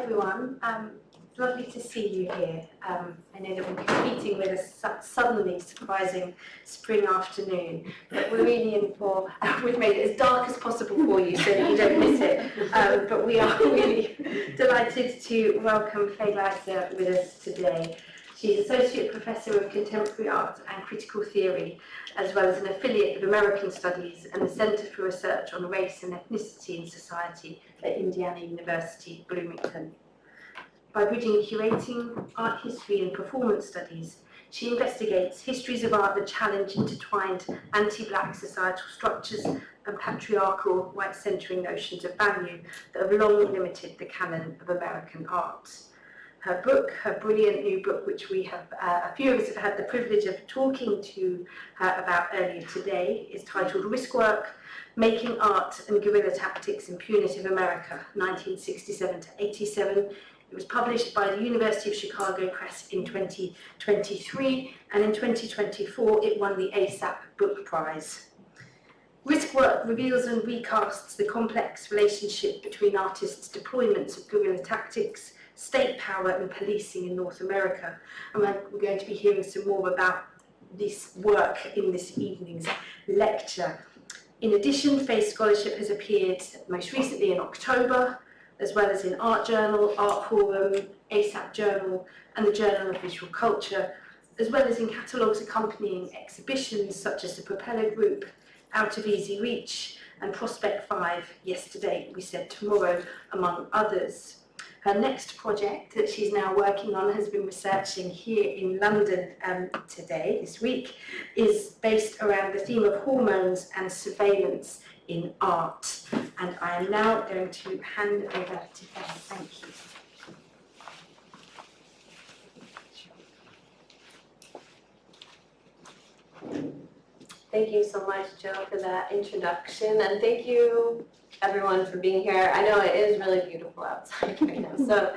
everyone. Lovely to see you here. I know that we're competing with a suddenly surprising spring afternoon, but we're really in for, we've made it as dark as possible for you so that you don't miss it. But we are really delighted to welcome Faye Gleisser with us today. She's Associate Professor of Contemporary Art and Critical Theory, as well as an affiliate of American Studies and the Centre for Research on Race and Ethnicity in Society at Indiana University, Bloomington. By bridging curating, art history and performance studies, she investigates histories of art that challenge intertwined anti-black societal structures and patriarchal, white-centering notions of value that have long limited the canon of American art. Her book, her brilliant new book, which we have, a few of us have had the privilege of talking to her about earlier today, is titled Riskwork, Making Art and Guerrilla Tactics in Punitive America, 1967 to 87. It was published by the University of Chicago Press in 2023, and in 2024 it won the ASAP Book Prize. Riskwork reveals and recasts the complex relationship between artists' deployments of guerrilla tactics, state power and policing in North America. And we're going to be hearing some more about this work in this evening's lecture. In addition, Faye's scholarship has appeared most recently in October, as well as in Art Journal, Art Forum, ASAP Journal, and the Journal of Visual Culture, as well as in catalogues accompanying exhibitions such as the Propeller Group, Out of Easy Reach, and Prospect 5, Yesterday, We Said Tomorrow, among others. Her next project that she's now working on, has been researching here in London this week, is based around the theme of hormones and surveillance in art. And I am now going to hand over to Faye. Thank you. Thank you so much, Jill, for that introduction, and thank you everyone for being here. I know it is really beautiful outside right now, so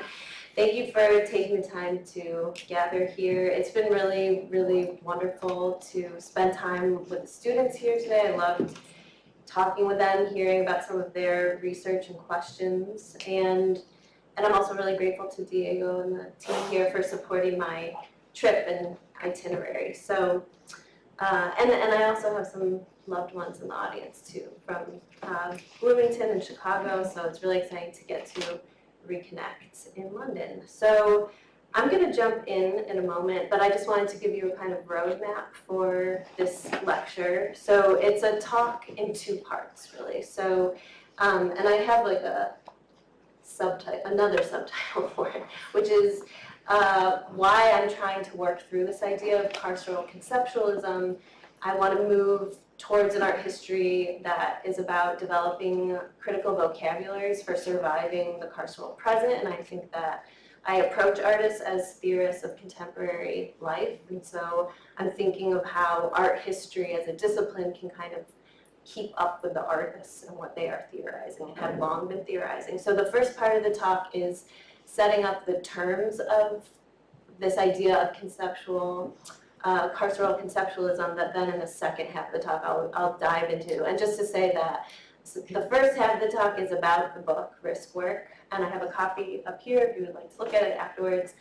thank you for taking the time to gather here. It's been really, really wonderful to spend time with the students here today. I loved talking with them, hearing about some of their research and questions, and I'm also really grateful to Diego and the team here for supporting my trip and itinerary. So, and I also have some loved ones in the audience too, from Bloomington and Chicago, so it's really exciting to get to reconnect in London. So I'm going to jump in a moment, but I just wanted to give you a kind of roadmap for this lecture. So it's a talk in two parts, really. So, and I have like another subtitle for it, which is why I'm trying to work through this idea of carceral conceptualism. I want to move towards an art history that is about developing critical vocabularies for surviving the carceral present, and I think that I approach artists as theorists of contemporary life, and so I'm thinking of how art history as a discipline can kind of keep up with the artists and what they are theorizing and have long been theorizing. So the first part of the talk is setting up the terms of this idea of conceptual carceral conceptualism that then in the second half of the talk I'll dive into. And just to say that the first half of the talk is about the book, Riskwork, and I have a copy up here if you would like to look at it afterwards.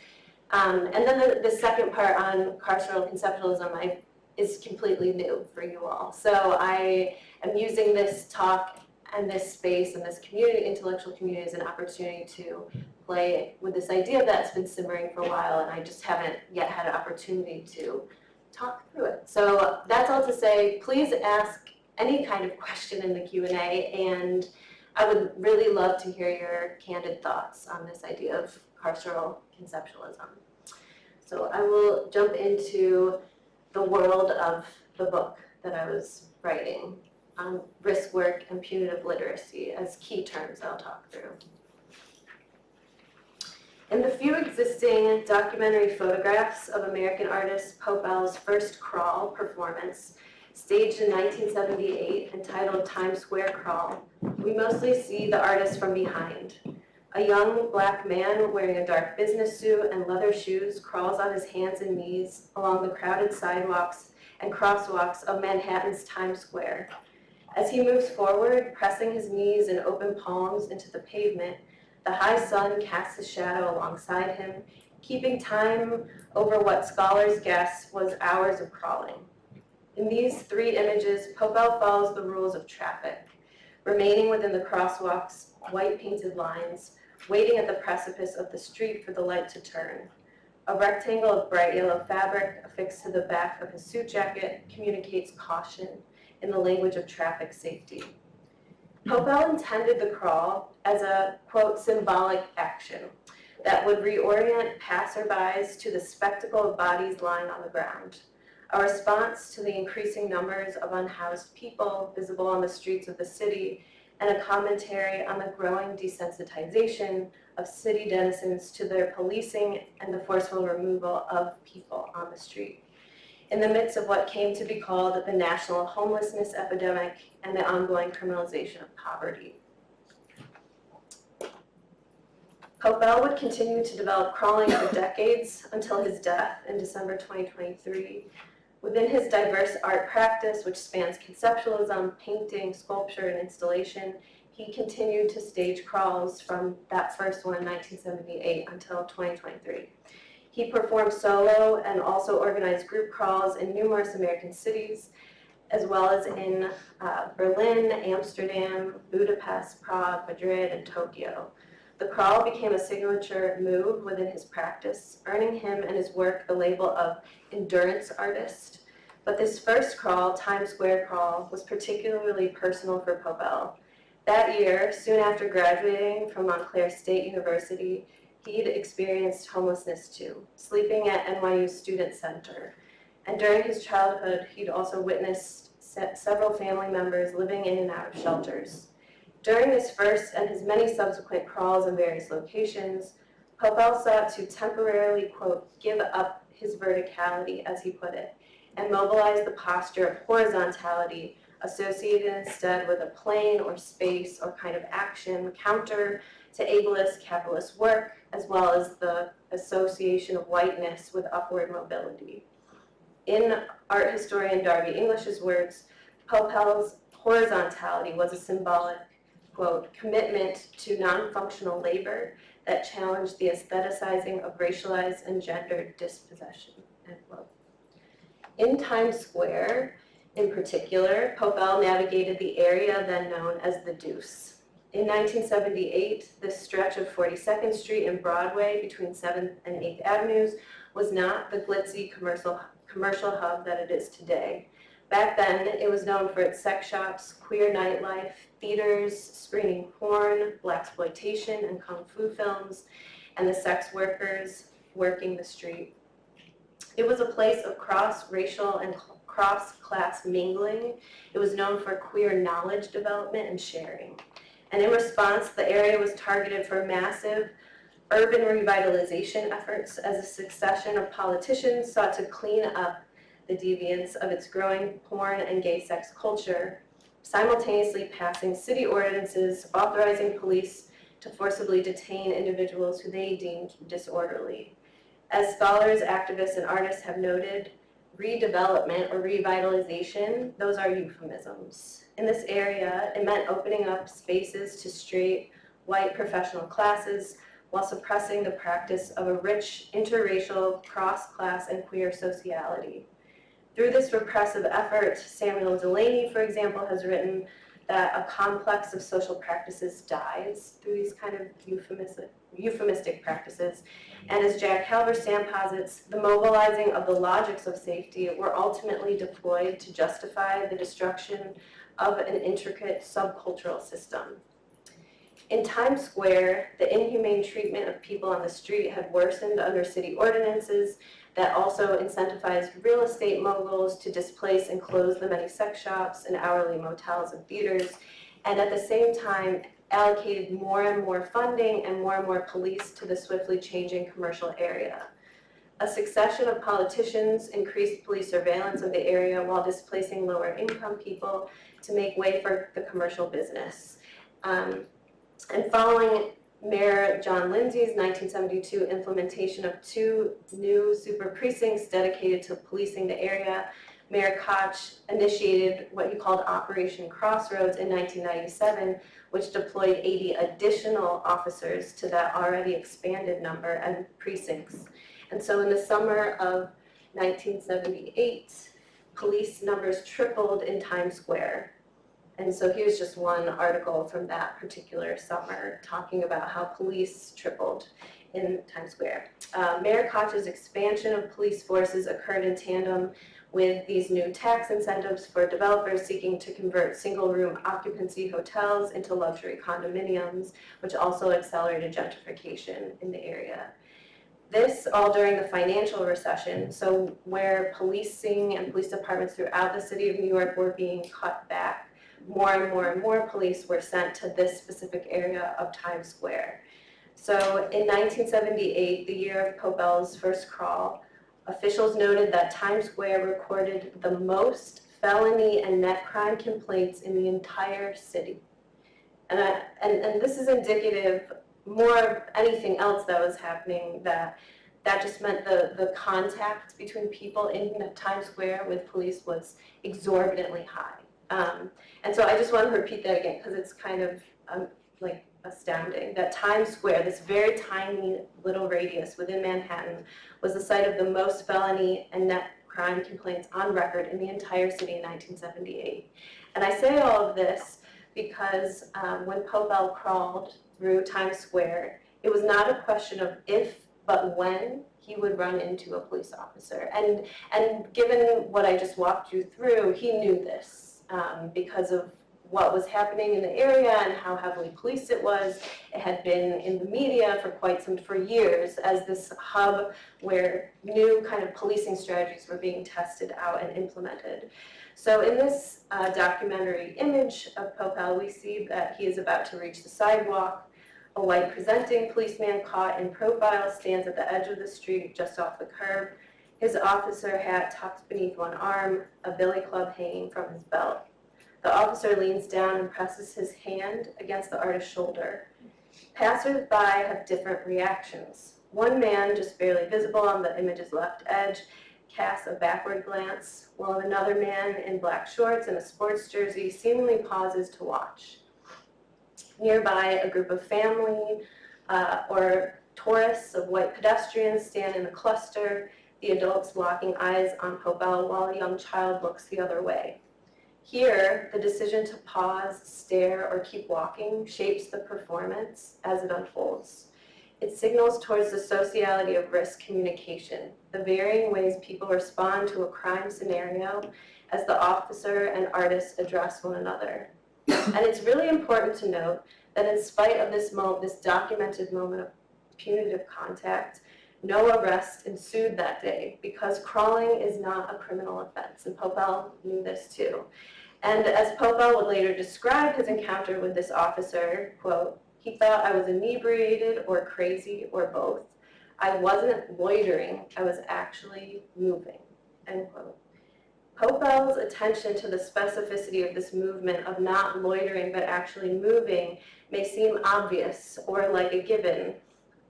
And then the second part on carceral conceptualism is completely new for you all. So I am using this talk and this space and this community, intellectual community, as an opportunity to play with this idea that's been simmering for a while, and I just haven't yet had an opportunity to talk through it. So that's all to say, please ask any kind of question in the Q&A, and I would really love to hear your candid thoughts on this idea of carceral conceptualism. So I will jump into the world of the book that I was writing on riskwork and punitive literacy as key terms I'll talk through. In the few existing documentary photographs of American artist Popel's first crawl performance, staged in 1978 entitled Times Square Crawl, we mostly see the artist from behind. A young black man wearing a dark business suit and leather shoes crawls on his hands and knees along the crowded sidewalks and crosswalks of Manhattan's Times Square. As he moves forward, pressing his knees and open palms into the pavement, The high sun casts a shadow alongside him, keeping time over what scholars guess was hours of crawling. In these three images, Popel follows the rules of traffic, remaining within the crosswalk's white painted lines, waiting at the precipice of the street for the light to turn. A rectangle of bright yellow fabric affixed to the back of his suit jacket communicates caution in the language of traffic safety. Popel intended the crawl as a, quote, symbolic action that would reorient passerbys to the spectacle of bodies lying on the ground, a response to the increasing numbers of unhoused people visible on the streets of the city, and a commentary on the growing desensitization of city denizens to their policing and the forceful removal of people on the street, in the midst of what came to be called the national homelessness epidemic and the ongoing criminalization of poverty. Popel would continue to develop crawling for decades until his death in December 2023. Within his diverse art practice, which spans conceptualism, painting, sculpture, and installation, he continued to stage crawls from that first one in 1978 until 2023. He performed solo and also organized group crawls in numerous American cities, as well as in Berlin, Amsterdam, Budapest, Prague, Madrid, and Tokyo. The crawl became a signature move within his practice, earning him and his work the label of endurance artist. But this first crawl, Times Square crawl, was particularly personal for Popel. That year, soon after graduating from Montclair State University, he'd experienced homelessness too, sleeping at NYU Student Center. And during his childhood, he'd also witnessed several family members living in and out of shelters. During this first and his many subsequent crawls in various locations, Popel sought to temporarily, quote, give up his verticality, as he put it, and mobilize the posture of horizontality associated instead with a plane or space or kind of action counter to ableist capitalist work, as well as the association of whiteness with upward mobility. In art historian Darby English's words, Popel's horizontality was a symbolic, quote, commitment to non-functional labor that challenged the aestheticizing of racialized and gendered dispossession, end quote. In Times Square, in particular, Popel navigated the area then known as the Deuce. In 1978, this stretch of 42nd Street and Broadway between 7th and 8th Avenues was not the glitzy commercial hub that it is today. Back then, it was known for its sex shops, queer nightlife, theaters, screening porn, blaxploitation and kung fu films, and the sex workers working the street. It was a place of cross-racial and cross-class mingling. It was known for queer knowledge development and sharing. And in response, the area was targeted for massive urban revitalization efforts as a succession of politicians sought to clean up the deviance of its growing porn and gay sex culture, simultaneously passing city ordinances authorizing police to forcibly detain individuals who they deemed disorderly. As scholars, activists, and artists have noted, redevelopment or revitalization, those are euphemisms. In this area, it meant opening up spaces to straight, white professional classes while suppressing the practice of a rich, interracial, cross-class, and queer sociality. Through this repressive effort, Samuel Delaney, for example, has written that a complex of social practices dies through these kind of euphemistic practices. And as Jack Halberstam posits, the mobilizing of the logics of safety were ultimately deployed to justify the destruction of an intricate subcultural system. In Times Square, the inhumane treatment of people on the street had worsened under city ordinances that also incentivized real estate moguls to displace and close the many sex shops and hourly motels and theaters, and at the same time allocated more and more funding and more police to the swiftly changing commercial area. A succession of politicians increased police surveillance of the area while displacing lower income people to make way for the commercial business. And following Mayor John Lindsay's 1972 implementation of 2 new super precincts dedicated to policing the area, Mayor Koch initiated what he called Operation Crossroads in 1997, which deployed 80 additional officers to that already expanded number and precincts. And so in the summer of 1978, police numbers tripled in Times Square. And so here's just one article from that particular summer talking about how police tripled in Times Square. Mayor Koch's expansion of police forces occurred in tandem with these new tax incentives for developers seeking to convert single-room occupancy hotels into luxury condominiums, which also accelerated gentrification in the area. This all during the financial recession, so where policing and police departments throughout the city of New York were being cut back, more and more and more police were sent to this specific area of Times Square. So in 1978, the year of Pobell's first crawl, officials noted that Times Square recorded the most felony and net crime complaints in the entire city. And this is indicative more of anything else that was happening, that just meant the contact between people in Times Square with police was exorbitantly high. And so I just want to repeat that again because it's kind of like astounding that Times Square, this very tiny little radius within Manhattan, was the site of the most felony and net crime complaints on record in the entire city in 1978. And I say all of this because when Pobell crawled through Times Square, it was not a question of if, but when he would run into a police officer. And given what I just walked you through, he knew this because of what was happening in the area and how heavily policed it was. It had been in the media for years as this hub where new kind of policing strategies were being tested out and implemented. So in this documentary image of Pobell, we see that he is about to reach the sidewalk. A white presenting policeman caught in profile stands at the edge of the street just off the curb, his officer hat tucked beneath one arm, a billy club hanging from his belt. The officer leans down and presses his hand against the artist's shoulder. Passers-by have different reactions. One man, just barely visible on the image's left edge, casts a backward glance, while another man in black shorts and a sports jersey seemingly pauses to watch. Nearby, a group of family or tourists of white pedestrians stand in a cluster, the adults locking eyes on Pobell while a young child looks the other way. Here, the decision to pause, stare, or keep walking shapes the performance as it unfolds. It signals towards the sociality of risk communication, the varying ways people respond to a crime scenario as the officer and artist address one another. And it's really important to note that in spite of this documented moment of punitive contact, no arrest ensued that day because crawling is not a criminal offense, and Pobell knew this too. And as Pobell would later describe his encounter with this officer, quote, "He thought I was inebriated or crazy or both. I wasn't loitering, I was actually moving," end quote. Pobell's attention to the specificity of this movement of not loitering but actually moving may seem obvious or like a given,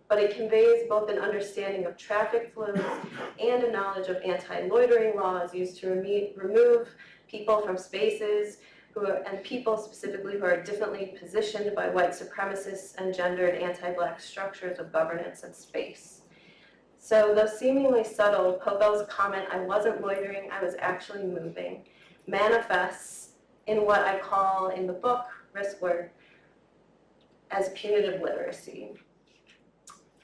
but it conveys both an understanding of traffic flows and a knowledge of anti-loitering laws used to remove people from spaces and people specifically who are differently positioned by white supremacists and gendered anti-black structures of governance and space. So though seemingly subtle, Pobell's comment, "I wasn't loitering, I was actually moving," manifests in what I call in the book, risk work, as punitive literacy.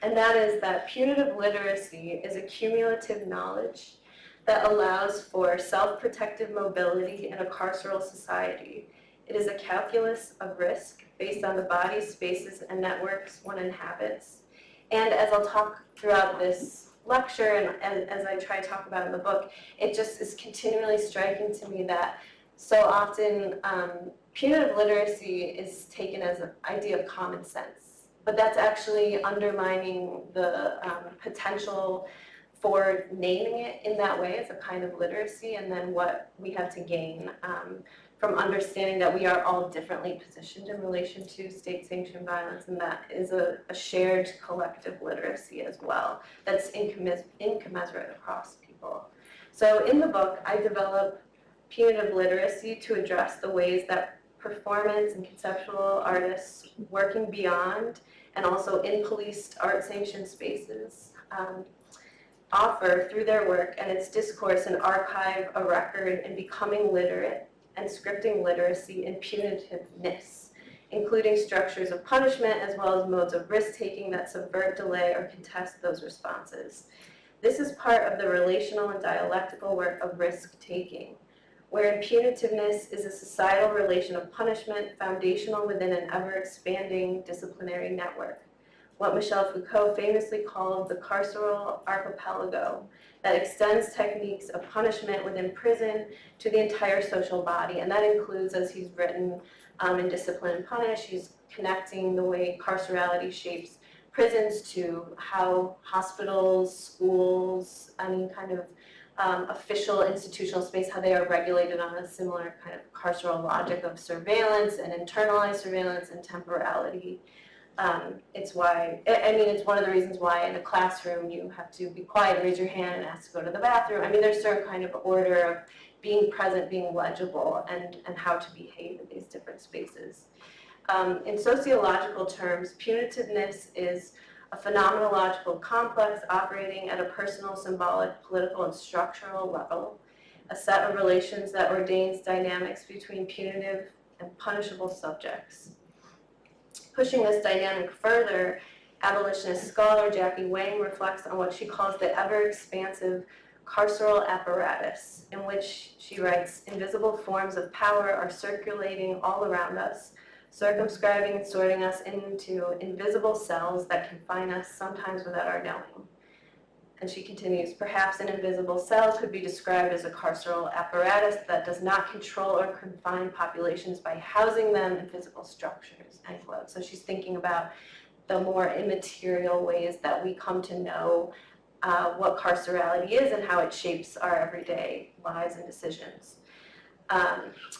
And that is that punitive literacy is a cumulative knowledge that allows for self-protective mobility in a carceral society. It is a calculus of risk based on the bodies, spaces, and networks one inhabits. And as I'll talk throughout this lecture and as I try to talk about in the book, it just is continually striking to me that so often punitive literacy is taken as an idea of common sense, but that's actually undermining the potential for naming it in that way as a kind of literacy, and then what we have to gain from understanding that we are all differently positioned in relation to state-sanctioned violence, and that is a shared collective literacy as well that's incommensurate across people. So in the book, I develop punitive literacy to address the ways that performance and conceptual artists working beyond and also in policed art-sanctioned spaces offer through their work and its discourse an archive, a record in becoming literate and scripting literacy and punitiveness, including structures of punishment as well as modes of risk-taking that subvert, delay, or contest those responses. This is part of the relational and dialectical work of risk-taking, wherein punitiveness is a societal relation of punishment foundational within an ever-expanding disciplinary network, what Michel Foucault famously called the carceral archipelago, that extends techniques of punishment within prison to the entire social body. And that includes, as he's written in Discipline and Punish, he's connecting the way carcerality shapes prisons to how hospitals, schools, any kind of official institutional space, how they are regulated on a similar kind of carceral logic of surveillance and internalized surveillance and temporality. It's why, it's one of the reasons why in a classroom you have to be quiet, raise your hand, and ask to go to the bathroom. There's a certain kind of order of being present, being legible, and how to behave in these different spaces. In sociological terms, punitiveness is a phenomenological complex operating at a personal, symbolic, political, and structural level, a set of relations that ordains dynamics between punitive and punishable subjects. Pushing this dynamic further, abolitionist scholar Jackie Wang reflects on what she calls the ever-expansive carceral apparatus, in which she writes, invisible forms of power are circulating all around us, circumscribing and sorting us into invisible cells that confine us sometimes without our knowing. And she continues, perhaps an invisible cell could be described as a carceral apparatus that does not control or confine populations by housing them in physical structures, end quote. So she's thinking about the more immaterial ways that we come to know what carcerality is and how it shapes our everyday lives and decisions.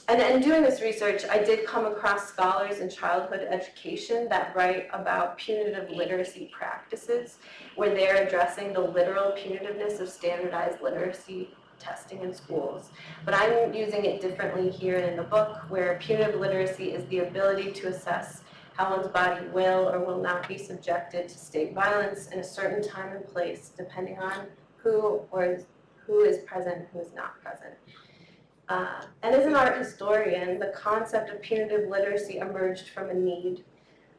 And in doing this research, I did come across scholars in childhood education that write about punitive literacy practices, where they're addressing the literal punitiveness of standardized literacy testing in schools. But I'm using it differently here in the book, where punitive literacy is the ability to assess how one's body will or will not be subjected to state violence in a certain time and place, depending on who is present and who is not present. And as an art historian, the concept of punitive literacy emerged from a need.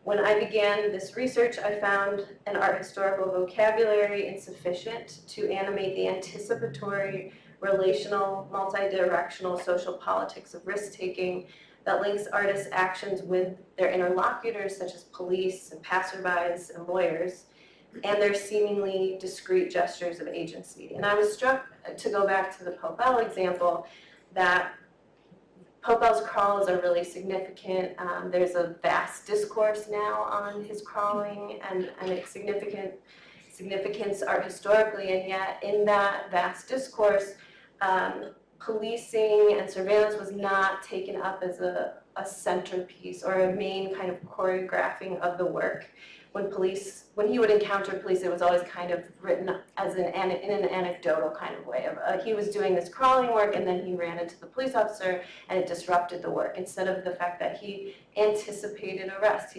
When I began this research, I found an art historical vocabulary insufficient to animate the anticipatory, relational, multi-directional social politics of risk-taking that links artists' actions with their interlocutors, such as police and passerbys and lawyers, and their seemingly discrete gestures of agency. And I was struck, to go back to the Popel example, that Popel's crawls are really significant. There's a vast discourse now on his crawling and its significance art historically, and yet in that vast discourse, policing and surveillance was not taken up as a centerpiece or a main kind of choreographing of the work. When he would encounter police, it was always kind of written as in an anecdotal kind of way of he was doing this crawling work and then he ran into the police officer and it disrupted the work, instead of the fact that he anticipated arrest.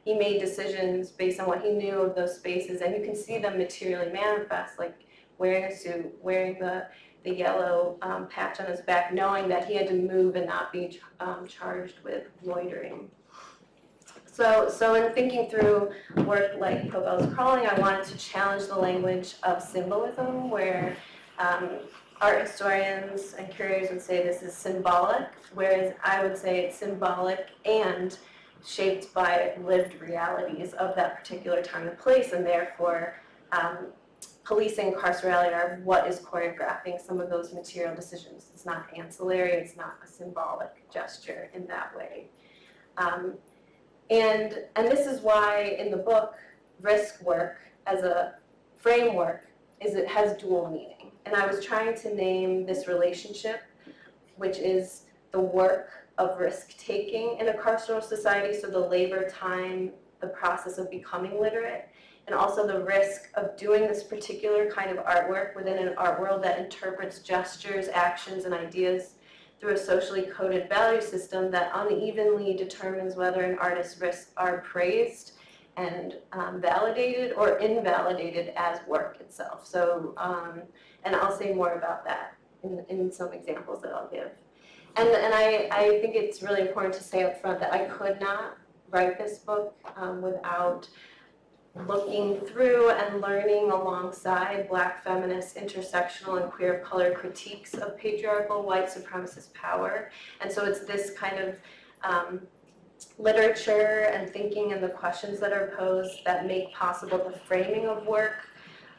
He made decisions based on what he knew of those spaces, and you can see them materially manifest, like wearing a suit, wearing the yellow patch on his back, knowing that he had to move and not be charged with loitering. So in thinking through work like Popel's crawling, I wanted to challenge the language of symbolism, where art historians and curators would say this is symbolic, whereas I would say it's symbolic and shaped by lived realities of that particular time and place, and therefore policing and carcerality are what is choreographing some of those material decisions. It's not ancillary, it's not a symbolic gesture in that way. And this is why in the book, risk work as a framework it has dual meaning. And I was trying to name this relationship, which is the work of risk-taking in a carceral society, so the labor time, the process of becoming literate, and also the risk of doing this particular kind of artwork within an art world that interprets gestures, actions, and ideas through a socially coded value system that unevenly determines whether an artist's risks are praised and validated or invalidated as work itself. So, and I'll say more about that in some examples that I'll give. And I think it's really important to say up front that I could not write this book without looking through and learning alongside Black feminist, intersectional, and queer of color critiques of patriarchal white supremacist power. And so it's this kind of literature and thinking and the questions that are posed that make possible the framing of work,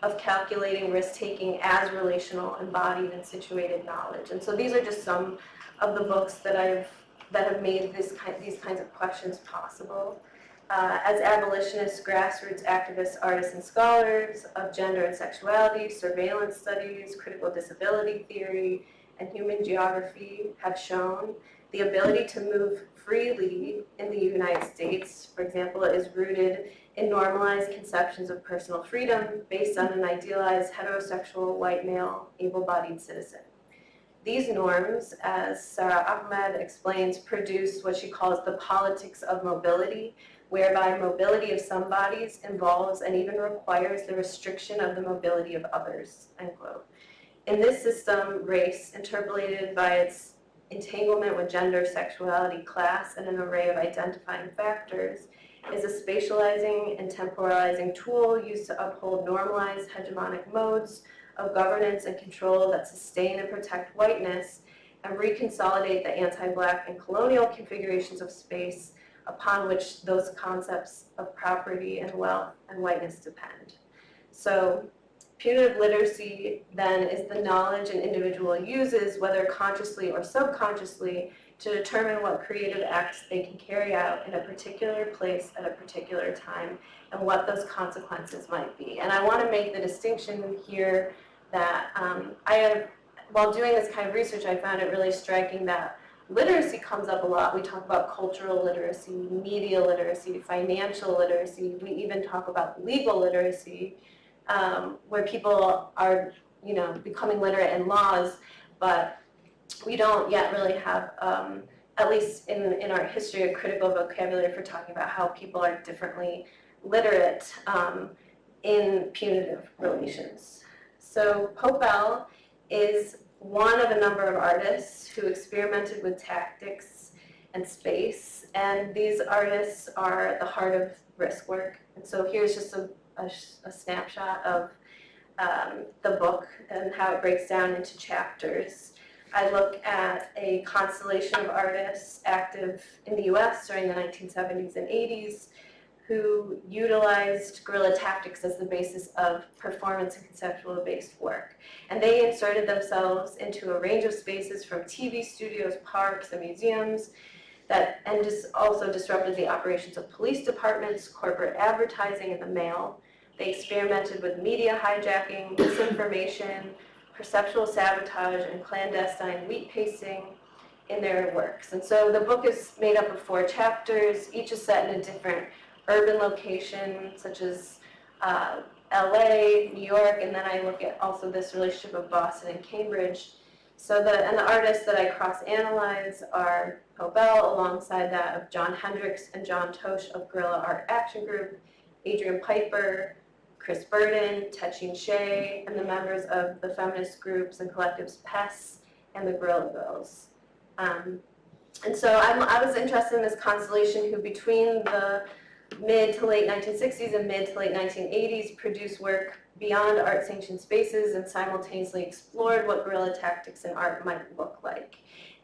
of calculating risk-taking as relational, embodied, and situated knowledge. And so these are just some of the books that have made these kinds of questions possible. As abolitionists, grassroots activists, artists, and scholars of gender and sexuality, surveillance studies, critical disability theory, and human geography have shown, the ability to move freely in the United States, for example, is rooted in normalized conceptions of personal freedom based on an idealized heterosexual white male able-bodied citizen. These norms, as Sarah Ahmed explains, produce what she calls the politics of mobility, whereby mobility of some bodies involves and even requires the restriction of the mobility of others, end quote. In this system, race, interpolated by its entanglement with gender, sexuality, class, and an array of identifying factors, is a spatializing and temporalizing tool used to uphold normalized hegemonic modes of governance and control that sustain and protect whiteness and reconsolidate the anti-Black and colonial configurations of space upon which those concepts of property and wealth and whiteness depend. So punitive literacy then is the knowledge an individual uses, whether consciously or subconsciously, to determine what creative acts they can carry out in a particular place at a particular time and what those consequences might be. And I want to make the distinction here that while doing this kind of research, I found it really striking that literacy comes up a lot. We talk about cultural literacy, media literacy, financial literacy. We even talk about legal literacy, where people are, becoming literate in laws, but we don't yet really have, at least in our history, a critical vocabulary for talking about how people are differently literate in punitive relations. So Popel is one of a number of artists who experimented with tactics and space, and these artists are at the heart of risk work. And so here's just a snapshot of the book and how it breaks down into chapters. I look at a constellation of artists active in the US during the 1970s and 80s who utilized guerrilla tactics as the basis of performance and conceptual-based work. And they inserted themselves into a range of spaces from TV studios, parks, and museums, and just also disrupted the operations of police departments, corporate advertising, and the mail. They experimented with media hijacking, misinformation, perceptual sabotage, and clandestine wheat pasting in their works. And so the book is made up of 4 chapters. Each is set in a different urban location, such as LA, New York, and then I look at also this relationship of Boston and Cambridge. So the artists that I cross-analyze are Popel, alongside that of John Hendricks and John Tosh of Guerrilla Art Action Group, Adrian Piper, Chris Burden, Tetching Shea, and the members of the feminist groups and collectives PES and the Guerrilla Girls. And so I was interested in this constellation who, between the mid to late 1960s and mid to late 1980s, produced work beyond art-sanctioned spaces and simultaneously explored what guerrilla tactics and art might look like.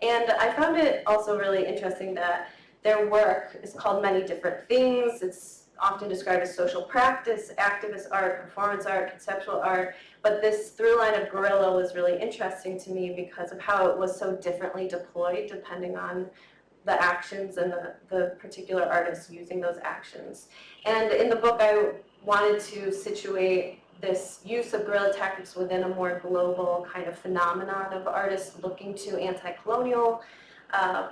And I found it also really interesting that their work is called many different things. It's often described as social practice, activist art, performance art, conceptual art, but this through line of guerrilla was really interesting to me because of how it was so differently deployed depending on the actions and the particular artists using those actions. And in the book, I wanted to situate this use of guerrilla tactics within a more global kind of phenomenon of artists looking to anti-colonial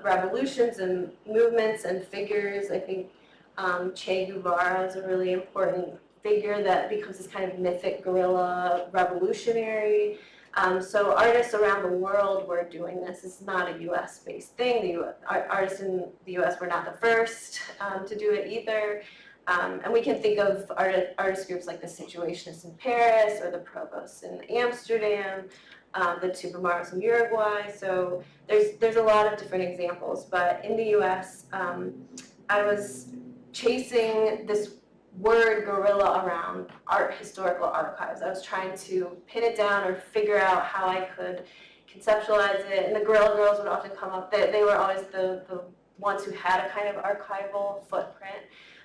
revolutions and movements and figures. I think Che Guevara is a really important figure that becomes this kind of mythic guerrilla revolutionary. So artists around the world were doing this. It's not a US-based thing. Artists in the US were not the first to do it either. And we can think of artist groups like the Situationists in Paris or the Provosts in Amsterdam, the Tupamaros in Uruguay. So there's a lot of different examples. But in the US, I was chasing this word guerrilla around art historical archives. I was trying to pin it down or figure out how I could conceptualize it. And the guerrilla girls would often come up. They were always the ones who had a kind of archival footprint.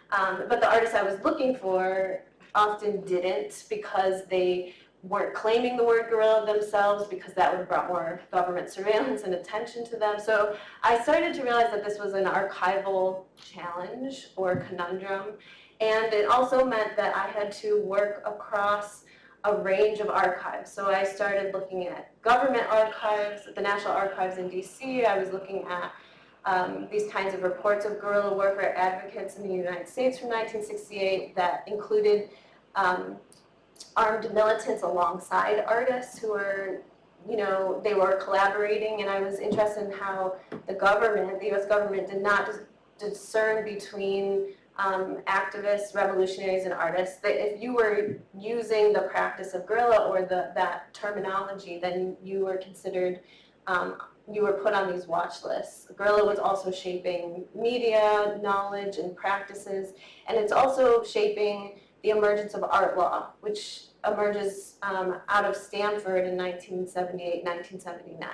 But the artists I was looking for often didn't, because they weren't claiming the word guerrilla themselves, because that would have brought more government surveillance and attention to them. So I started to realize that this was an archival challenge or conundrum. And it also meant that I had to work across a range of archives. So I started looking at government archives, the National Archives in DC. I was looking at these kinds of reports of guerrilla warfare advocates in the United States from 1968 that included armed militants alongside artists who were, they were collaborating. And I was interested in how the US government did not discern between activists, revolutionaries, and artists. That if you were using the practice of guerrilla or that terminology, then you were considered, you were put on these watch lists. Guerrilla was also shaping media knowledge and practices, and it's also shaping the emergence of art law, which emerges out of Stanford in 1978, 1979.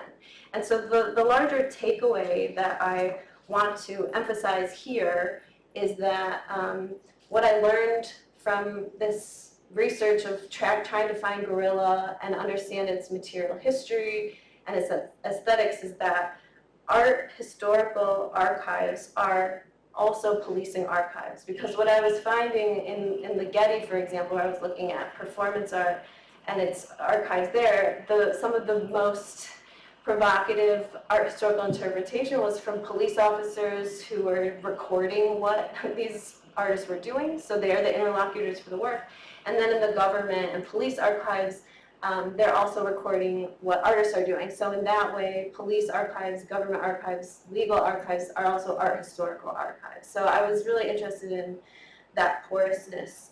And so the larger takeaway that I want to emphasize here is that what I learned from this research of trying to find guerrilla and understand its material history and its aesthetics is that art historical archives are also policing archives. Because what I was finding in the Getty, for example, where I was looking at performance art and its archives there, some of the most provocative art historical interpretation was from police officers who were recording what these artists were doing. So they're the interlocutors for the work. And then in the government and police archives, they're also recording what artists are doing. So in that way, police archives, government archives, legal archives are also art historical archives. So I was really interested in that porousness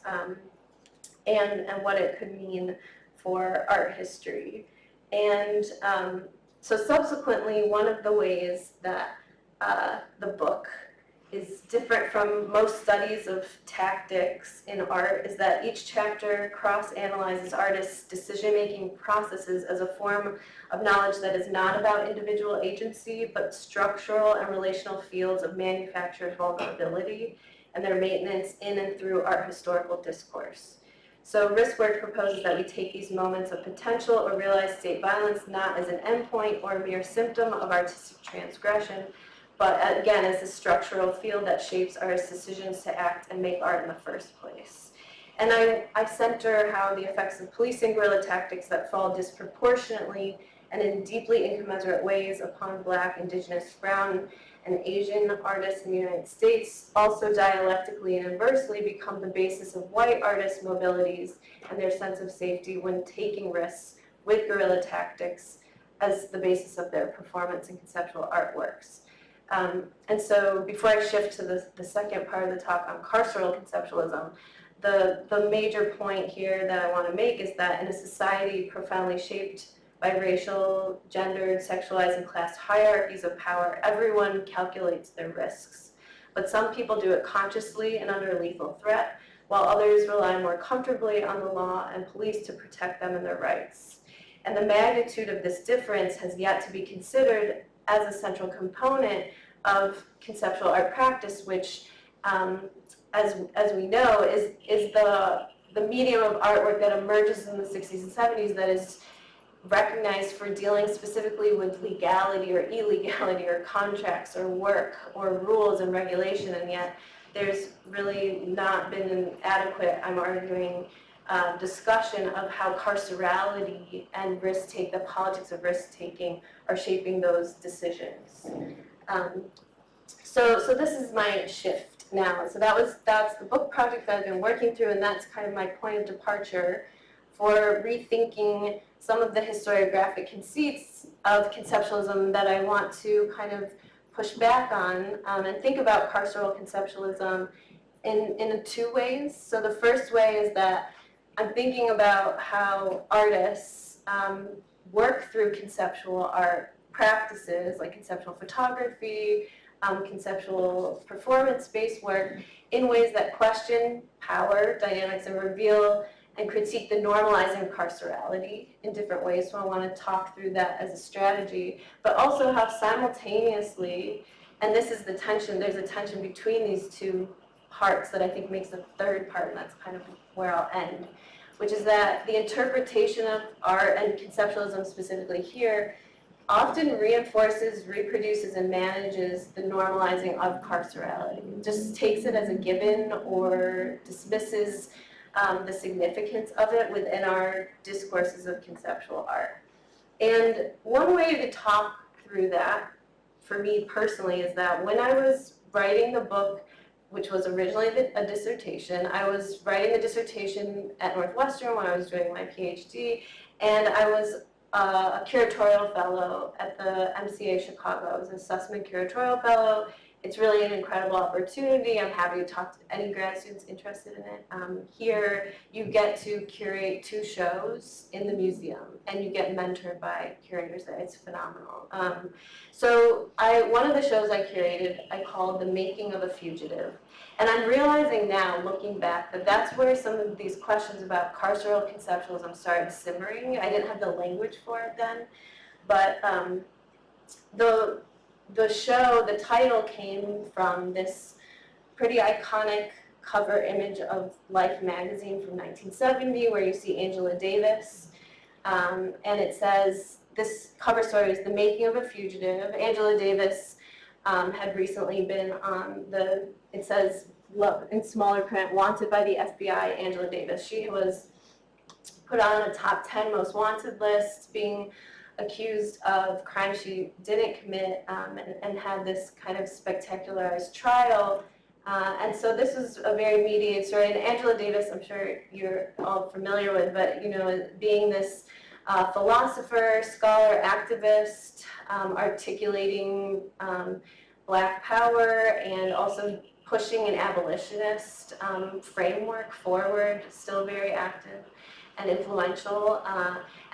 and what it could mean for art history. And so subsequently, one of the ways that the book is different from most studies of tactics in art is that each chapter cross-analyzes artists' decision-making processes as a form of knowledge that is not about individual agency, but structural and relational fields of manufactured vulnerability and their maintenance in and through art historical discourse. So Riskwork proposes that we take these moments of potential or realized state violence not as an endpoint or a mere symptom of artistic transgression, but again as a structural field that shapes artists' decisions to act and make art in the first place. And I center how the effects of policing guerrilla tactics that fall disproportionately and in deeply incommensurate ways upon Black, Indigenous, Brown, and Asian artists in the United States also dialectically and inversely become the basis of white artists' mobilities and their sense of safety when taking risks with guerrilla tactics as the basis of their performance and conceptual artworks. And so before I shift to the second part of the talk on carceral conceptualism, the major point here that I want to make is that in a society profoundly shaped by racial, gendered, sexualized, and class hierarchies of power, everyone calculates their risks. But some people do it consciously and under lethal threat, while others rely more comfortably on the law and police to protect them and their rights. And the magnitude of this difference has yet to be considered as a central component of conceptual art practice, which, as we know, is the medium of artwork that emerges in the 60s and 70s that is recognized for dealing specifically with legality or illegality or contracts or work or rules and regulation, and yet there's really not been an adequate, I'm arguing, discussion of how carcerality and the politics of risk-taking are shaping those decisions. So this is my shift now. So that's the book project that I've been working through, and that's kind of my point of departure for rethinking some of the historiographic conceits of conceptualism that I want to kind of push back on and think about carceral conceptualism in two ways. So the first way is that I'm thinking about how artists work through conceptual art practices like conceptual photography, conceptual performance-based work in ways that question power dynamics and reveal and critique the normalizing of carcerality in different ways. So I want to talk through that as a strategy, but also how simultaneously, and this is the tension, there's a tension between these two parts that I think makes the third part, and that's kind of where I'll end, which is that the interpretation of art and conceptualism specifically here often reinforces, reproduces, and manages the normalizing of carcerality. Just takes it as a given or dismisses the significance of it within our discourses of conceptual art. And one way to talk through that, for me personally, is that when I was writing the book, which was originally a dissertation, I was writing the dissertation at Northwestern when I was doing my PhD, and I was a curatorial fellow at the MCA Chicago. I was an assessment curatorial fellow. It's really an incredible opportunity. I'm happy to talk to any grad students interested in it. Here, you get to curate 2 shows in the museum, and you get mentored by curators. It's phenomenal. So one of the shows I curated, I called The Making of a Fugitive. And I'm realizing now, looking back, that that's where some of these questions about carceral conceptualism started simmering. I didn't have the language for it then, but the show, the title came from this pretty iconic cover image of Life magazine from 1970, where you see Angela Davis, and it says, this cover story is The Making of a Fugitive. Angela Davis had recently been on it says, look, in smaller print, wanted by the FBI, Angela Davis. She was put on a top 10 most wanted list, being accused of crimes she didn't commit, and had this kind of spectacularized trial. And so this is a very mediated story. And Angela Davis, I'm sure you're all familiar with, but being this philosopher, scholar, activist, articulating Black power, and also pushing an abolitionist framework forward, still very active and influential.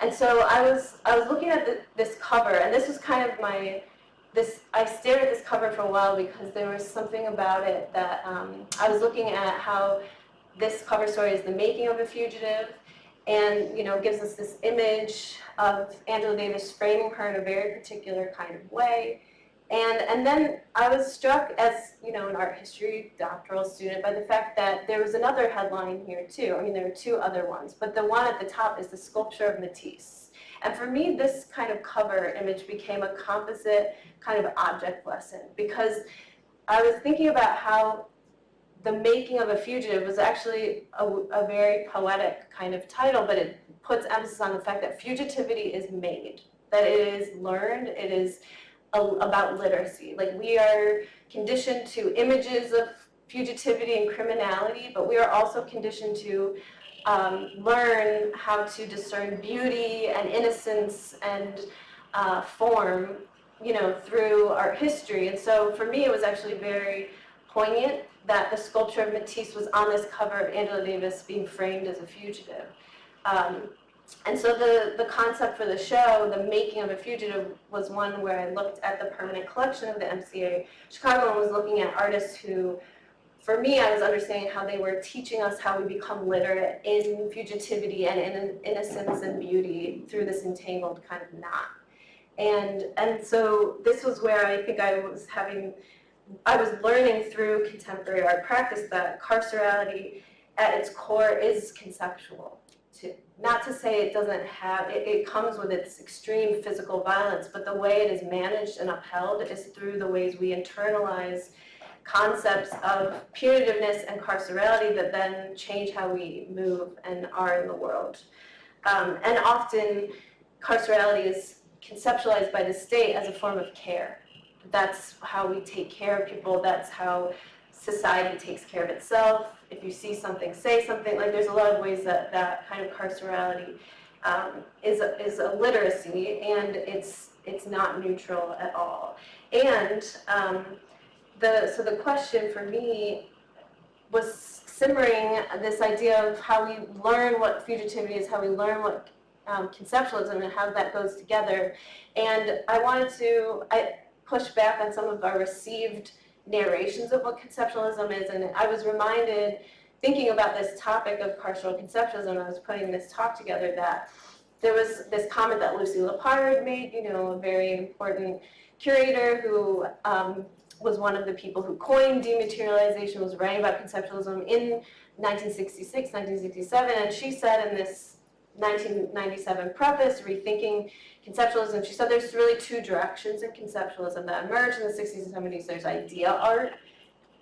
And so I was looking at this cover, and this was kind of I stared at this cover for a while because there was something about it that I was looking at how this cover story is the making of a fugitive, and gives us this image of Angela Davis framing her in a very particular kind of way. And then I was struck as, an art history doctoral student by the fact that there was another headline here too. I mean, there were 2 other ones, but the one at the top is the sculpture of Matisse. And for me, this kind of cover image became a composite kind of object lesson, because I was thinking about how The Making of a Fugitive was actually a very poetic kind of title, but it puts emphasis on the fact that fugitivity is made, that it is learned, it is about literacy. Like, we are conditioned to images of fugitivity and criminality, but we are also conditioned to learn how to discern beauty and innocence and form, through art history. And so for me, it was actually very poignant that the sculpture of Matisse was on this cover of Angela Davis being framed as a fugitive. And so the concept for the show, The Making of a Fugitive, was one where I looked at the permanent collection of the MCA Chicago and was looking at artists who, for me, I was understanding how they were teaching us how we become literate in fugitivity and in innocence and beauty through this entangled kind of knot. And so this was where I think I was learning through contemporary art practice that carcerality at its core is conceptual. Not to say it doesn't have, it comes with its extreme physical violence, but the way it is managed and upheld is through the ways we internalize concepts of punitiveness and carcerality that then change how we move and are in the world. And often carcerality is conceptualized by the state as a form of care. That's how we take care of people, that's how society takes care of itself. if you see something, say something. Like there's a lot of ways that that kind of carcerality is a literacy, and it's not neutral at all. And so the question for me was simmering this idea of how we learn what fugitivity is, how we learn what conceptualism, and how that goes together. And I pushed back on some of our received narrations of what conceptualism is, and I was reminded, thinking about this topic of carceral conceptualism, I was putting this talk together, that there was this comment that Lucy Lepard made, a very important curator who was one of the people who coined dematerialization, was writing about conceptualism in 1966, 1967, and she said in this 1997 preface, Rethinking Conceptualism, she said there's really two directions in conceptualism that emerged in the 60s and 70s. There's idea art.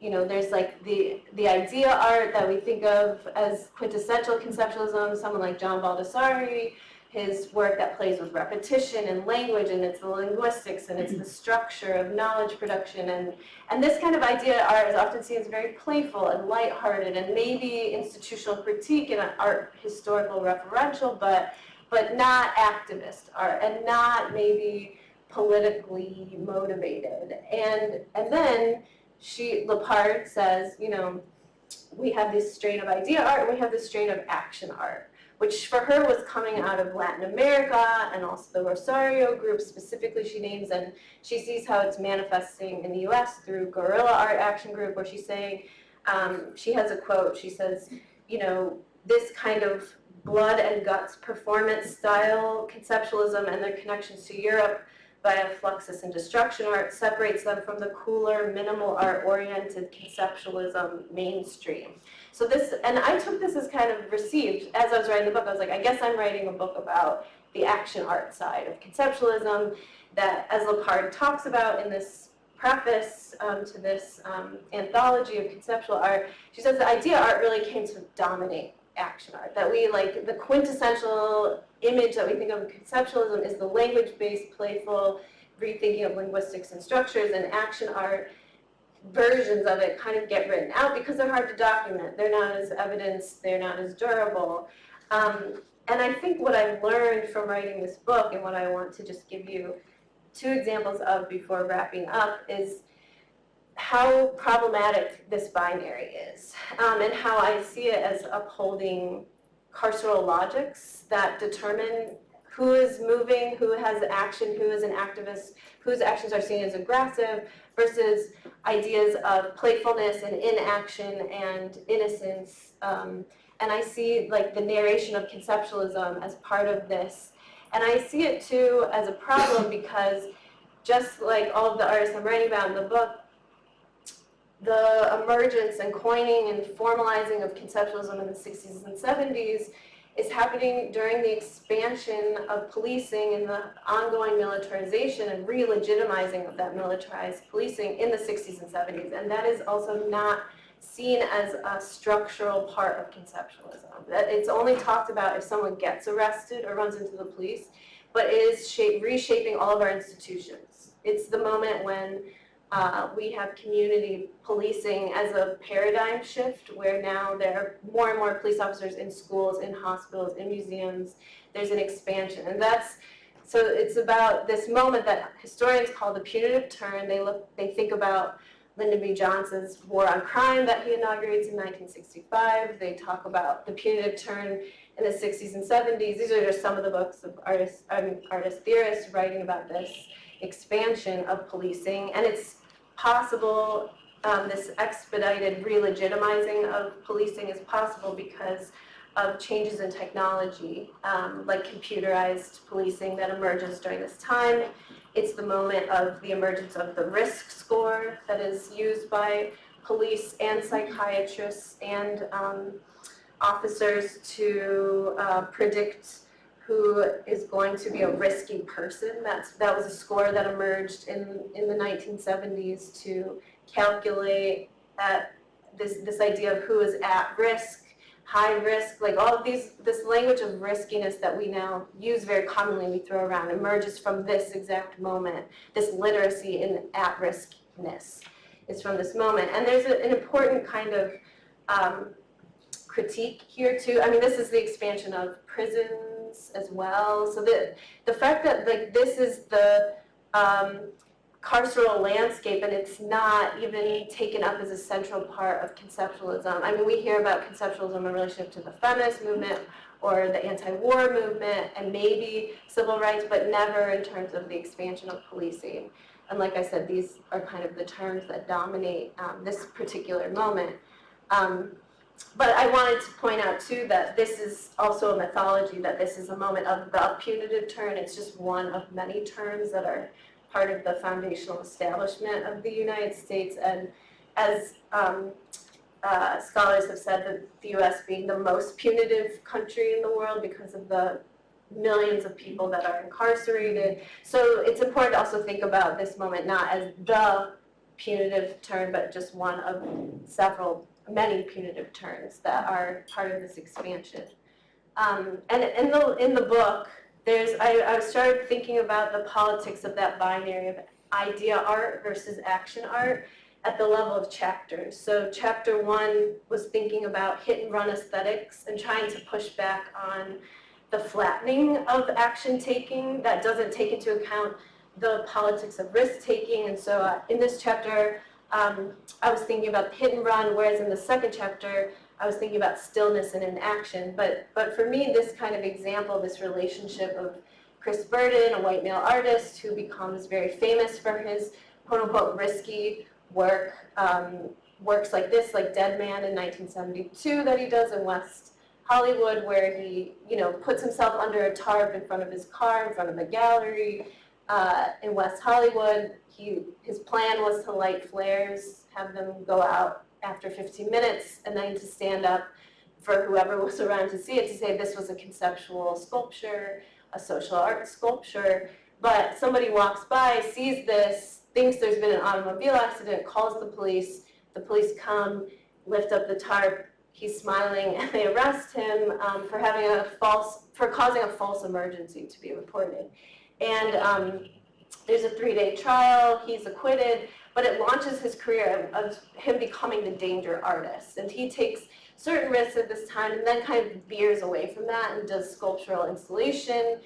There's like the idea art that we think of as quintessential conceptualism, someone like John Baldessari, his work that plays with repetition and language, and it's the linguistics, and it's the structure of knowledge production, and this kind of idea art is often seen as very playful and lighthearted, and maybe institutional critique and art historical referential, but not activist art, and not maybe politically motivated. And then Lepard says, we have this strain of idea art, and we have this strain of action art, which for her was coming out of Latin America and also the Rosario group specifically she names, and she sees how it's manifesting in the US through Guerrilla Art Action Group, where she's saying, she has a quote, she says, this kind of blood and guts performance style conceptualism and their connections to Europe via Fluxus and Destruction art separates them from the cooler, minimal art-oriented conceptualism mainstream. So this, and I took this as kind of received, as I was writing the book, I was like, I guess I'm writing a book about the action art side of conceptualism that, as Lepard talks about in this preface to this anthology of conceptual art, she says the idea art really came to dominate action art, that we like the quintessential image that we think of in conceptualism is the language-based, playful rethinking of linguistics and structures, and action art versions of it kind of get written out because they're hard to document. They're not as evidence, they're not as durable. And I think what I've learned from writing this book, and what I want to just give you two examples of before wrapping up, is how problematic this binary is, and how I see it as upholding carceral logics that determine who is moving, who has action, who is an activist, whose actions are seen as aggressive, versus ideas of playfulness and inaction and innocence. And I see like the narration of conceptualism as part of this. And I see it too as a problem because just like all of the artists I'm writing about in the book, the emergence and coining and formalizing of conceptualism in the 60s and 70s is happening during the expansion of policing and the ongoing militarization and re-legitimizing of that militarized policing in the 60s and 70s. And that is also not seen as a structural part of conceptualism. That it's only talked about if someone gets arrested or runs into the police, but it is reshaping all of our institutions. It's the moment when we have community policing as a paradigm shift, where now there are more and more police officers in schools, in hospitals, in museums. There's an expansion, and so it's about this moment that historians call the punitive turn. They think about Lyndon B. Johnson's War on Crime that he inaugurates in 1965. They talk about the punitive turn in the 60s and 70s. These are just some of the books of artist theorists writing about this expansion of policing, and it's possible, this expedited re-legitimizing of policing is possible because of changes in technology, like computerized policing that emerges during this time. It's the moment of the emergence of the risk score that is used by police and psychiatrists and officers to predict who is going to be a risky person. That was a score that emerged in the 1970s to calculate this idea of who is at risk, high risk, like all of this language of riskiness that we now use very commonly, we throw around, emerges from this exact moment. This literacy in at-riskness is from this moment. And there's an important kind of critique here too. I mean, this is the expansion of prisons as well. So the fact that like this is the carceral landscape and it's not even taken up as a central part of conceptualism. I mean, we hear about conceptualism in relationship to the feminist movement or the anti-war movement and maybe civil rights, but never in terms of the expansion of policing. And like I said, these are kind of the terms that dominate this particular moment. But I wanted to point out too that this is also a mythology, that this is a moment of the punitive turn. It's just one of many terms that are part of the foundational establishment of the United States. And as scholars have said, that the US being the most punitive country in the world because of the millions of people that are incarcerated. So it's important to also think about this moment not as the punitive turn, but just one of many punitive turns that are part of this expansion. And in the book, I started thinking about the politics of that binary of idea art versus action art at the level of chapters. So chapter 1 was thinking about hit and run aesthetics and trying to push back on the flattening of action taking that doesn't take into account the politics of risk taking. And so in this chapter, I was thinking about hit and run, whereas in the second chapter, I was thinking about stillness and inaction. But for me, this kind of example, this relationship of Chris Burden, a white male artist who becomes very famous for his quote-unquote risky work, works like this, like Dead Man in 1972 that he does in West Hollywood, where he, puts himself under a tarp in front of his car, in front of a gallery in West Hollywood. His plan was to light flares, have them go out after 15 minutes, and then to stand up for whoever was around to see it, to say this was a conceptual sculpture, a social art sculpture. But somebody walks by, sees this, thinks there's been an automobile accident, calls the police come, lift up the tarp, he's smiling, and they arrest him for causing a false emergency to be reported. And there's a 3-day trial, he's acquitted, but it launches his career of him becoming the danger artist. And he takes certain risks at this time and then kind of veers away from that and does sculptural installation.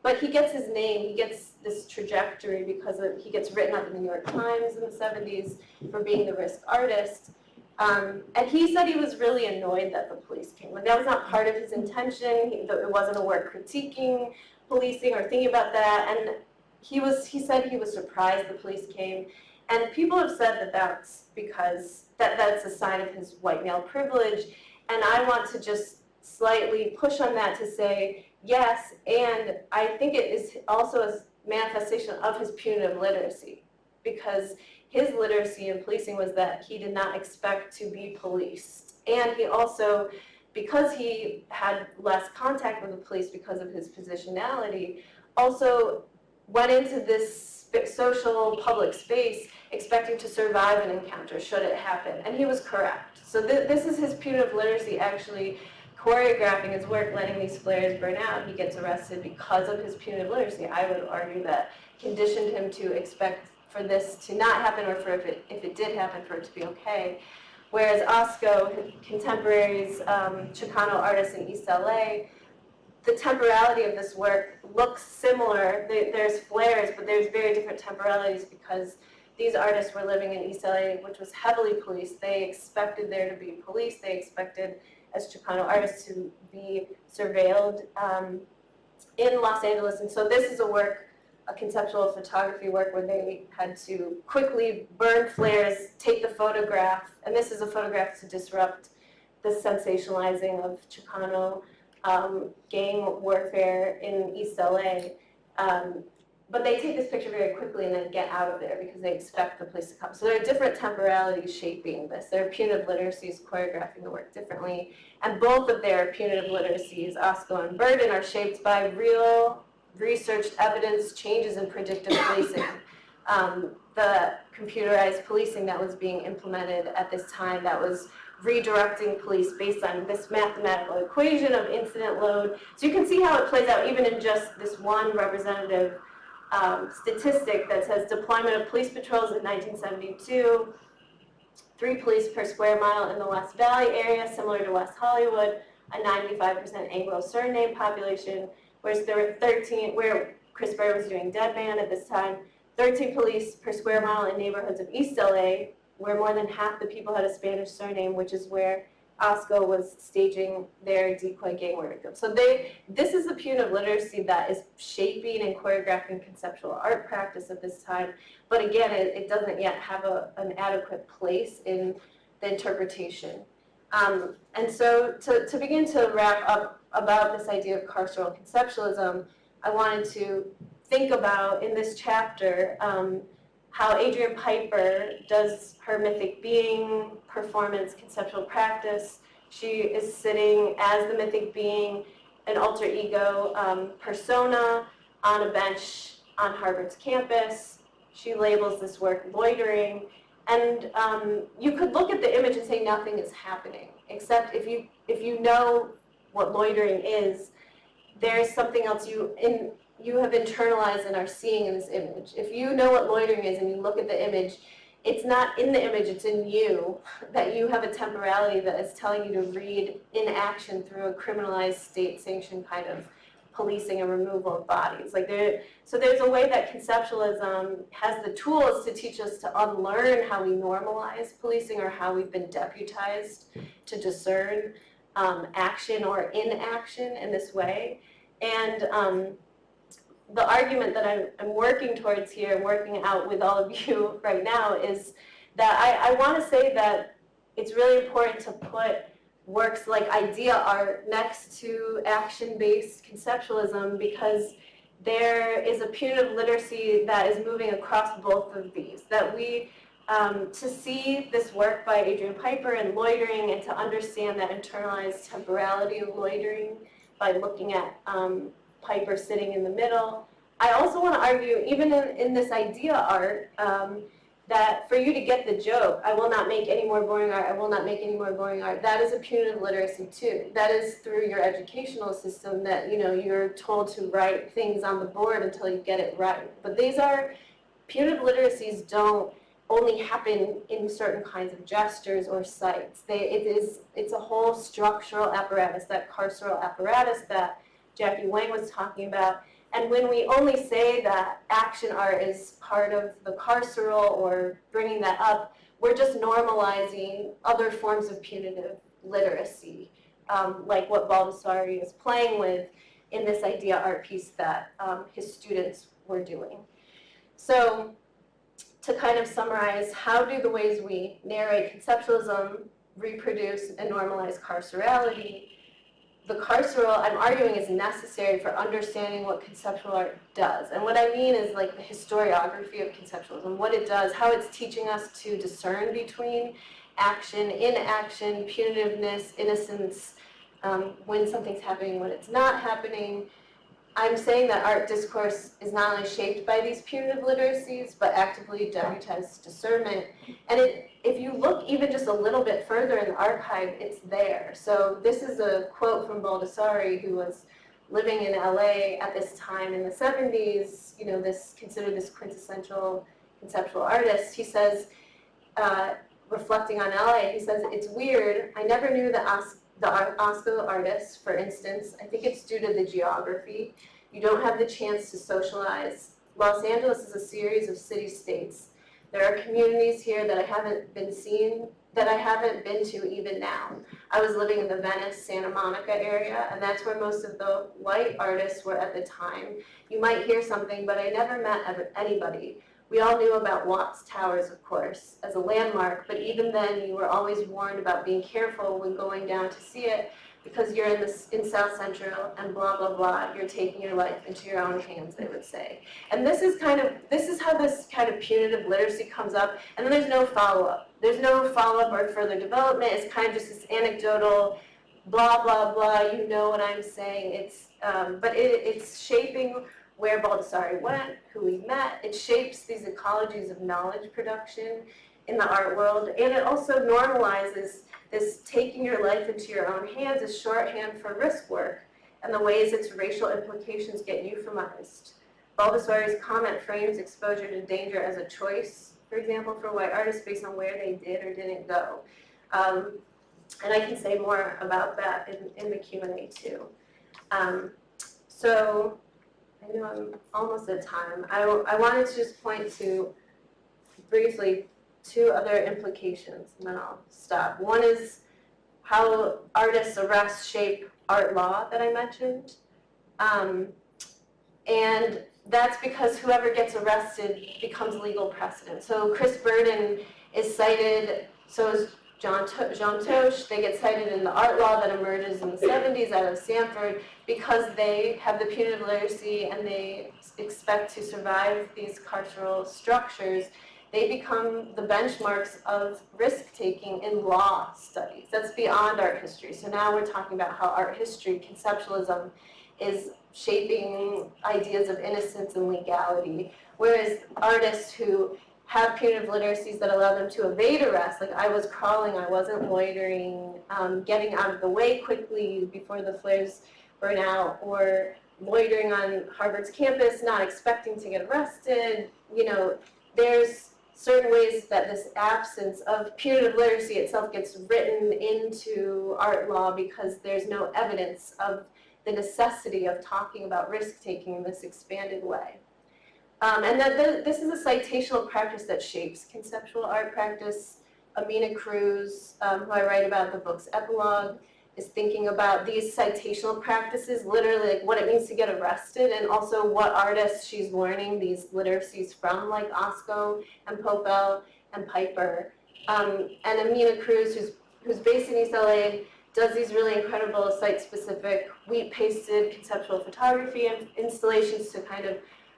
But he gets his name, he gets this trajectory because he gets written up in the New York Times in the 70s for being the risk artist. And he said he was really annoyed that the police came. Like, that was not part of his intention. It wasn't a work critiquing policing or thinking about that. And he said he was surprised the police came. And people have said that's because that's a sign of his white male privilege. And I want to just slightly push on that to say, yes, and I think it is also a manifestation of his punitive literacy, because his literacy in policing was that he did not expect to be policed. And he also, because he had less contact with the police because of his positionality, also went into this social public space expecting to survive an encounter should it happen. And he was correct. So this is his punitive literacy actually choreographing his work, letting these flares burn out. He gets arrested because of his punitive literacy. I would argue that conditioned him to expect for this to not happen, or for if it did happen, for it to be okay. Whereas Osco, contemporaries, Chicano artists in East LA, the temporality of this work looks similar. There's flares, but there's very different temporalities because these artists were living in East LA, which was heavily policed. They expected there to be police. They expected, as Chicano artists, to be surveilled in Los Angeles. And so this is a conceptual photography work where they had to quickly burn flares, take the photograph, and this is a photograph to disrupt the sensationalizing of Chicano gang warfare in East LA. But they take this picture very quickly and then get out of there because they expect the police to come. So there are different temporalities shaping this. Their punitive literacies choreographing the work differently. And both of their punitive literacies, Osco and Burden, are shaped by real researched evidence changes in predictive policing. The computerized policing that was being implemented at this time, that was redirecting police based on this mathematical equation of incident load. So you can see how it plays out even in just this one representative statistic that says deployment of police patrols in 1972, 3 police per square mile in the West Valley area, similar to West Hollywood, a 95% Anglo surname population, whereas there were 13, where Chris Berry was doing Dead Man at this time, 13 police per square mile in neighborhoods of East LA, where more than half the people had a Spanish surname, which is where OSCO was staging their decoy gang murder film. So this is the punitive literacy that is shaping and choreographing conceptual art practice at this time. But again, it doesn't yet have an adequate place in the interpretation. And so to begin to wrap up about this idea of carceral conceptualism, I wanted to think about in this chapter how Adrienne Piper does her mythic being performance conceptual practice. She is sitting as the mythic being, an alter ego persona on a bench on Harvard's campus. She labels this work loitering. And you could look at the image and say nothing is happening, except if you know what loitering is, there's something else you have internalized and are seeing in this image. If you know what loitering is and you look at the image, it's not in the image, it's in you, that you have a temporality that is telling you to read inaction through a criminalized state-sanctioned kind of policing and removal of bodies. So there's a way that conceptualism has the tools to teach us to unlearn how we normalize policing or how we've been deputized to discern action or inaction in this way. And the argument that I'm working towards here, working out with all of you right now, is that I want to say that it's really important to put works like idea art next to action-based conceptualism, because there is a punitive literacy that is moving across both of these. That we, to see this work by Adrienne Piper and loitering, and to understand that internalized temporality of loitering by looking at Piper sitting in the middle. I also want to argue, even in this idea art, that for you to get the joke, I will not make any more boring art, I will not make any more boring art, that is a punitive literacy too. That is through your educational system that, you're told to write things on the board until you get it right. But these are, punitive literacies don't only happen in certain kinds of gestures or sites. It's a whole structural apparatus, that carceral apparatus that Jackie Wang was talking about. And when we only say that action art is part of the carceral or bringing that up, we're just normalizing other forms of punitive literacy, like what Baldessari is playing with in this idea art piece that his students were doing. So to kind of summarize, how do the ways we narrate conceptualism reproduce and normalize carcerality? The carceral, I'm arguing, is necessary for understanding what conceptual art does. And what I mean is like the historiography of conceptualism, what it does, how it's teaching us to discern between action, inaction, punitiveness, innocence, when something's happening, when it's not happening. I'm saying that art discourse is not only shaped by these punitive literacies, but actively deputized discernment. And if you look even just a little bit further in the archive, it's there. So this is a quote from Baldessari, who was living in LA at this time in the 70s, considered this quintessential conceptual artist. He says, reflecting on LA, he says, "It's weird, I never knew the OSCO artists, for instance. I think it's due to the geography. You don't have the chance to socialize. Los Angeles is a series of city-states. There are communities here that I haven't been to even now. I was living in the Venice, Santa Monica area, and that's where most of the white artists were at the time. You might hear something, but I never met anybody. We all knew about Watts Towers, of course, as a landmark, but even then you were always warned about being careful when going down to see it, because you're in South Central and blah, blah, blah. You're taking your life into your own hands," they would say. And this is how this kind of punitive literacy comes up, and then there's no follow-up. There's no follow-up or further development. It's kind of just this anecdotal, blah, blah, blah, you know what I'm saying. But it's shaping where Baldessari went, who we met. It shapes these ecologies of knowledge production in the art world, and it also normalizes this taking your life into your own hands as shorthand for risk work and the ways its racial implications get euphemized. Baldessari's comment frames exposure to danger as a choice for example, for white artists based on where they did or didn't go. And I can say more about that in the Q&A too. So I know I'm almost at time. I wanted to just point to briefly two other implications, and then I'll stop. One is how artists' arrests shape art law that I mentioned. And that's because whoever gets arrested becomes legal precedent. So Chris Burden is cited, so is Jean Toche. They get cited in the art law that emerges in the 70s out of Stanford because they have the punitive literacy and they expect to survive these carceral structures. They become the benchmarks of risk-taking in law studies. That's beyond art history. So now we're talking about how art history, conceptualism, is shaping ideas of innocence and legality, whereas artists who have punitive literacies that allow them to evade arrest, like I was crawling, I wasn't loitering, getting out of the way quickly before the flares burn out, or loitering on Harvard's campus, not expecting to get arrested. You know, there's certain ways that this absence of punitive literacy itself gets written into art law because there's no evidence of the necessity of talking about risk-taking in this expanded way. And this is a citational practice that shapes conceptual art practice. Amina Cruz, who I write about in the book's epilogue, is thinking about these citational practices, literally like what it means to get arrested, and also what artists she's learning these literacies from, like Osco and Popel and Piper. And Amina Cruz, who's based in East LA, does these really incredible site-specific wheat-pasted conceptual photography and installations to kind of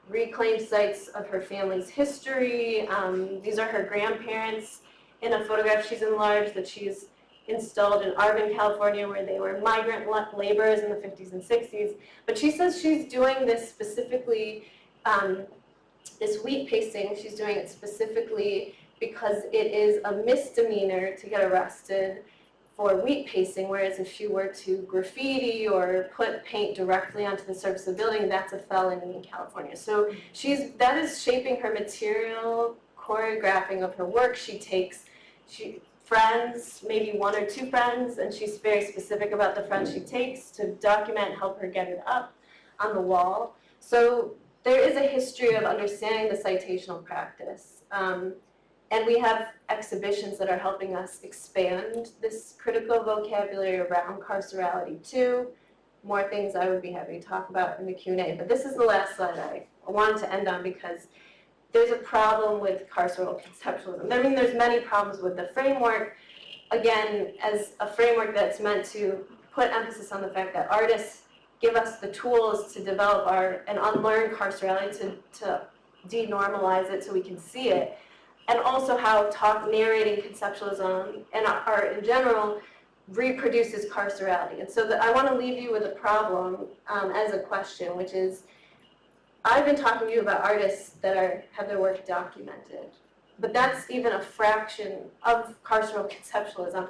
reclaim sites of her family's history. These are her grandparents in a photograph she's enlarged that she's installed in Arvin, California, where they were migrant laborers in the 50s and 60s. But she says she's doing this specifically, this wheat pasting, she's doing it specifically because it is a misdemeanor to get arrested for wheat pasting, whereas if you were to graffiti or put paint directly onto the surface of the building, that's a felony in California. So that is shaping her material choreographing of her work. She takes friends, maybe one or two friends, and she's very specific about the friends she takes to document, help her get it up on the wall. So there is a history of understanding the citational practice. And we have exhibitions that are helping us expand this critical vocabulary around carcerality too. More things I would be happy to talk about in the Q&A. But this is the last slide I wanted to end on because there's a problem with carceral conceptualism. I mean, there's many problems with the framework. Again, as a framework that's meant to put emphasis on the fact that artists give us the tools to develop and unlearn carcerality, to denormalize it so we can see it. And also how narrating conceptualism and art in general reproduces carcerality. And so I want to leave you with a problem as a question, which is, I've been talking to you about artists that have their work documented, but that's even a fraction of carceral conceptualism.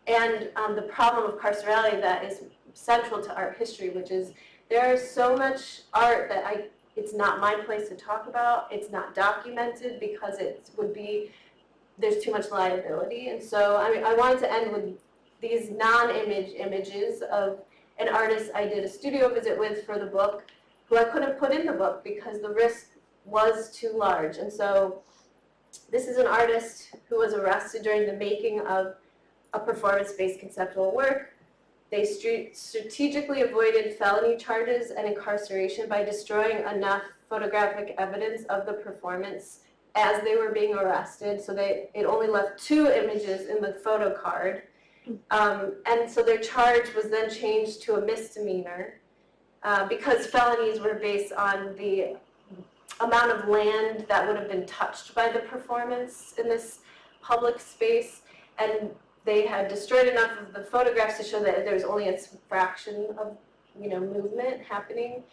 And the problem of carcerality that is central to art history, which is there is so much art that it's not my place to talk about. It's not documented because there's too much liability. And so I wanted to end with these non-image images of an artist I did a studio visit with for the book, who I couldn't put in the book because the risk was too large. And so this is an artist who was arrested during the making of a performance-based conceptual work. They strategically avoided felony charges and incarceration by destroying enough photographic evidence of the performance as they were being arrested. So it only left 2 images in the photo card. And so their charge was then changed to a misdemeanor because felonies were based on the amount of land that would have been touched by the performance in this public space. And they had destroyed enough of the photographs to show that there was only a fraction of, movement happening.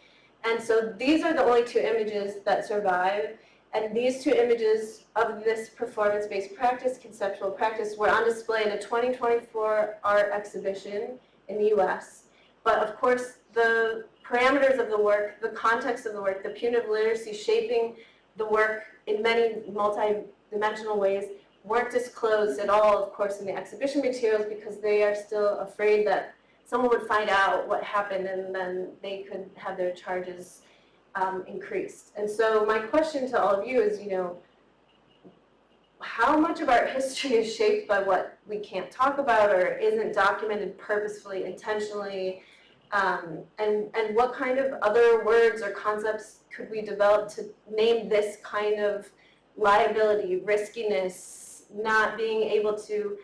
And so these are the only 2 images that survive. And these 2 images of this performance-based practice, conceptual practice, were on display in a 2024 art exhibition in the US. But of course, the parameters of the work, the context of the work, the punitive literacy shaping the work in many dimensional ways weren't disclosed at all, of course, in the exhibition materials because they are still afraid that someone would find out what happened and then they could have their charges increased. And so my question to all of you is, how much of art history is shaped by what we can't talk about or isn't documented purposefully, intentionally, and what kind of other words or concepts could we develop to name this kind of liability, riskiness, not being able to,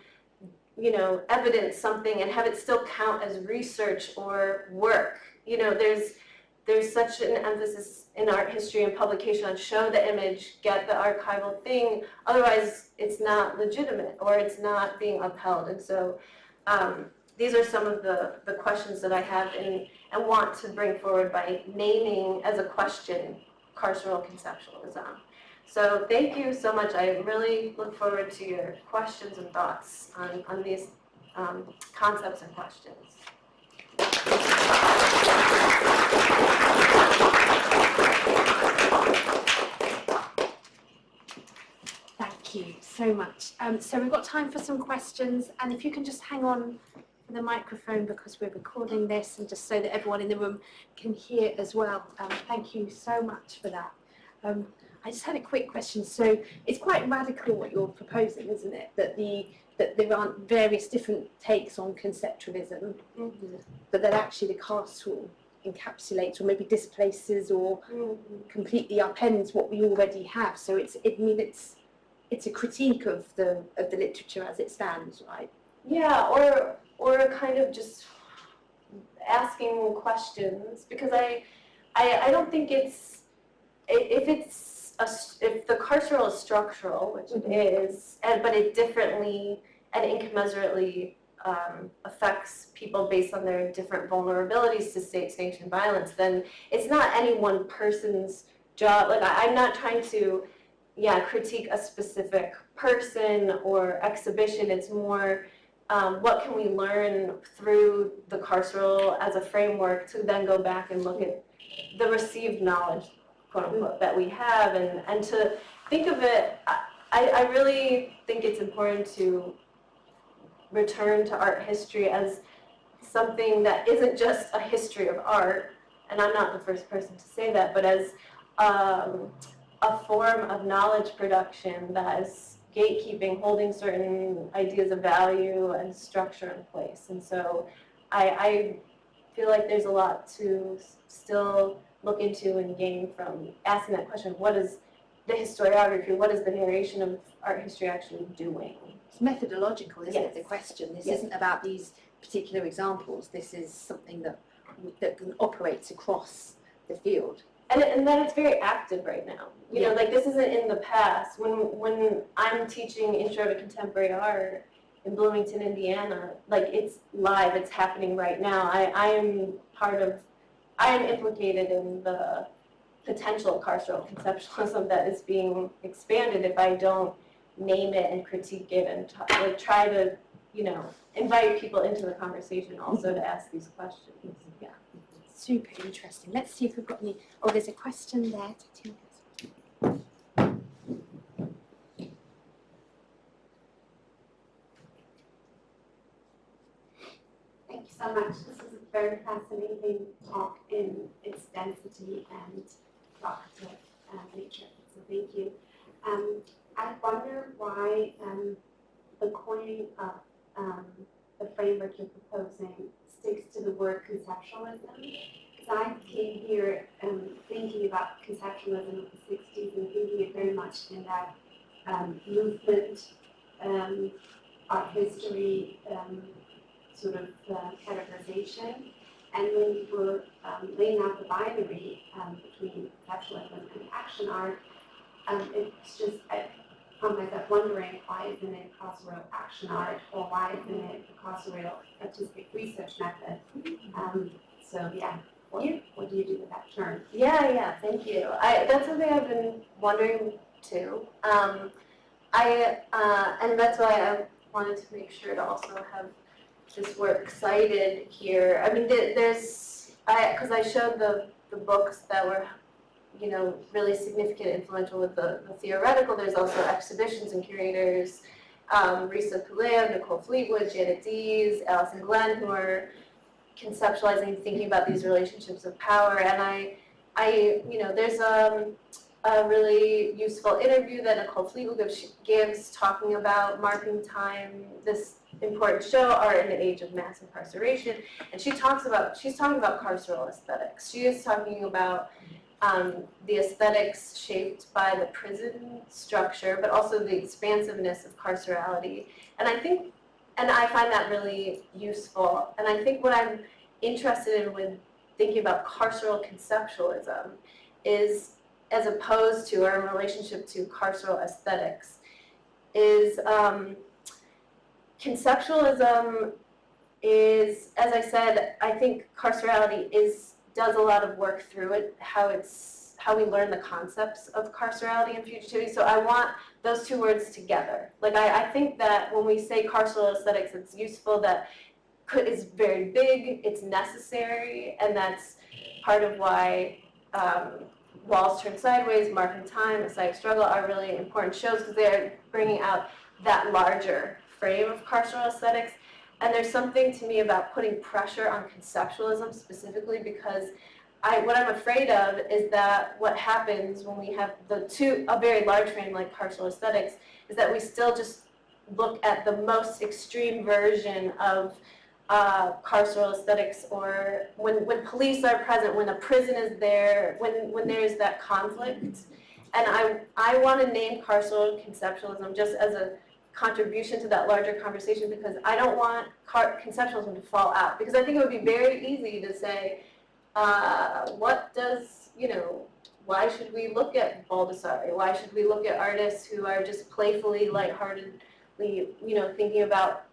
evidence something and have it still count as research or work. There's such an emphasis in art history and publication on show the image, get the archival thing, otherwise it's not legitimate or it's not being upheld. And so these are some of the questions that I have and want to bring forward by naming as a question carceral conceptualism. So thank you so much. I really look forward to your questions and thoughts on these concepts and questions. Thank you so much. So we've got time for some questions, and if you can just hang on for the microphone because we're recording this and just so that everyone in the room can hear as well. Thank you so much for that. I just had a quick question. So it's quite radical what you're proposing, isn't it? That there aren't various different takes on conceptualism, but that actually the carceral encapsulates or maybe displaces or completely upends what we already have. So it's a critique of the literature as it stands, right? Yeah, or a kind of just asking questions, because I don't think if the carceral is structural, which it is, but it differently and incommensurately affects people based on their different vulnerabilities to state-sanctioned violence, then it's not any one person's job. Like I'm not trying to, critique a specific person or exhibition. It's more what can we learn through the carceral as a framework to then go back and look at the received knowledge, quote unquote, that we have, and to think of it, I really think it's important to return to art history as something that isn't just a history of art, and I'm not the first person to say that, but as a form of knowledge production that is gatekeeping, holding certain ideas of value and structure in place. And so I feel like there's a lot to still look into and gain from asking that question, what is the historiography, what is the narration of art history actually doing? It's methodological, isn't it, the question? This isn't about these particular examples. This is something that operates across the field. And that it's very active right now. You know, like this isn't in the past. When I'm teaching Intro to Contemporary Art in Bloomington, Indiana, like it's live, it's happening right now. I am implicated in the potential carceral conceptualism that is being expanded if I don't name it and critique it and try to, invite people into the conversation also to ask these questions. Yeah, super interesting. Let's see if we've got any. Oh, there's a question there. Thank you so much. This is a very fascinating talk in its density and provocative nature. So thank you. I wonder why the coining of the framework you're proposing sticks to the word conceptualism. Because I came here thinking about conceptualism in the 60s and thinking it very much in that movement, art history, sort of categorization. And when you were laying out the binary between conceptualism and action art, it's just, I found myself wondering, why isn't it carceral action art, or why isn't it a carceral artistic research method? What do you do with that term? Yeah, thank you. That's something I've been wondering too. And that's why I wanted to make sure to also have this work cited here. I mean, because I showed the books that were really significant, influential with the theoretical. There's also exhibitions and curators, Risa Puleo, Nicole Fleetwood, Janet Dees, Alison Glenn, who are conceptualizing, thinking about these relationships of power. And there's a really useful interview that Nicole Fleetwood gives talking about marking time, this important show, Art in the Age of Mass Incarceration. And she's talking about carceral aesthetics. She is talking about the aesthetics shaped by the prison structure, but also the expansiveness of carcerality. And I find that really useful. And I think what I'm interested in with thinking about carceral conceptualism is, as opposed to, or in relationship to carceral aesthetics, is conceptualism is, as I said, I think carcerality does a lot of work through it, how we learn the concepts of carcerality and fugitivity. So I want those two words together. Like I think that when we say carceral aesthetics, it's useful, that is very big, it's necessary, and that's part of why Walls Turn Sideways, Marking Time, A Psychic Struggle are really important shows, because they're bringing out that larger frame of carceral aesthetics. And there's something to me about putting pressure on conceptualism specifically, because what I'm afraid of is that what happens when we have a very large frame like carceral aesthetics is that we still just look at the most extreme version of carceral aesthetics, or when police are present, when a prison is there, when there's that conflict. And I want to name carceral conceptualism just as a contribution to that larger conversation, because I don't want conceptualism to fall out, because I think it would be very easy to say, why should we look at Baldessari? Why should we look at artists who are just playfully, lightheartedly, thinking about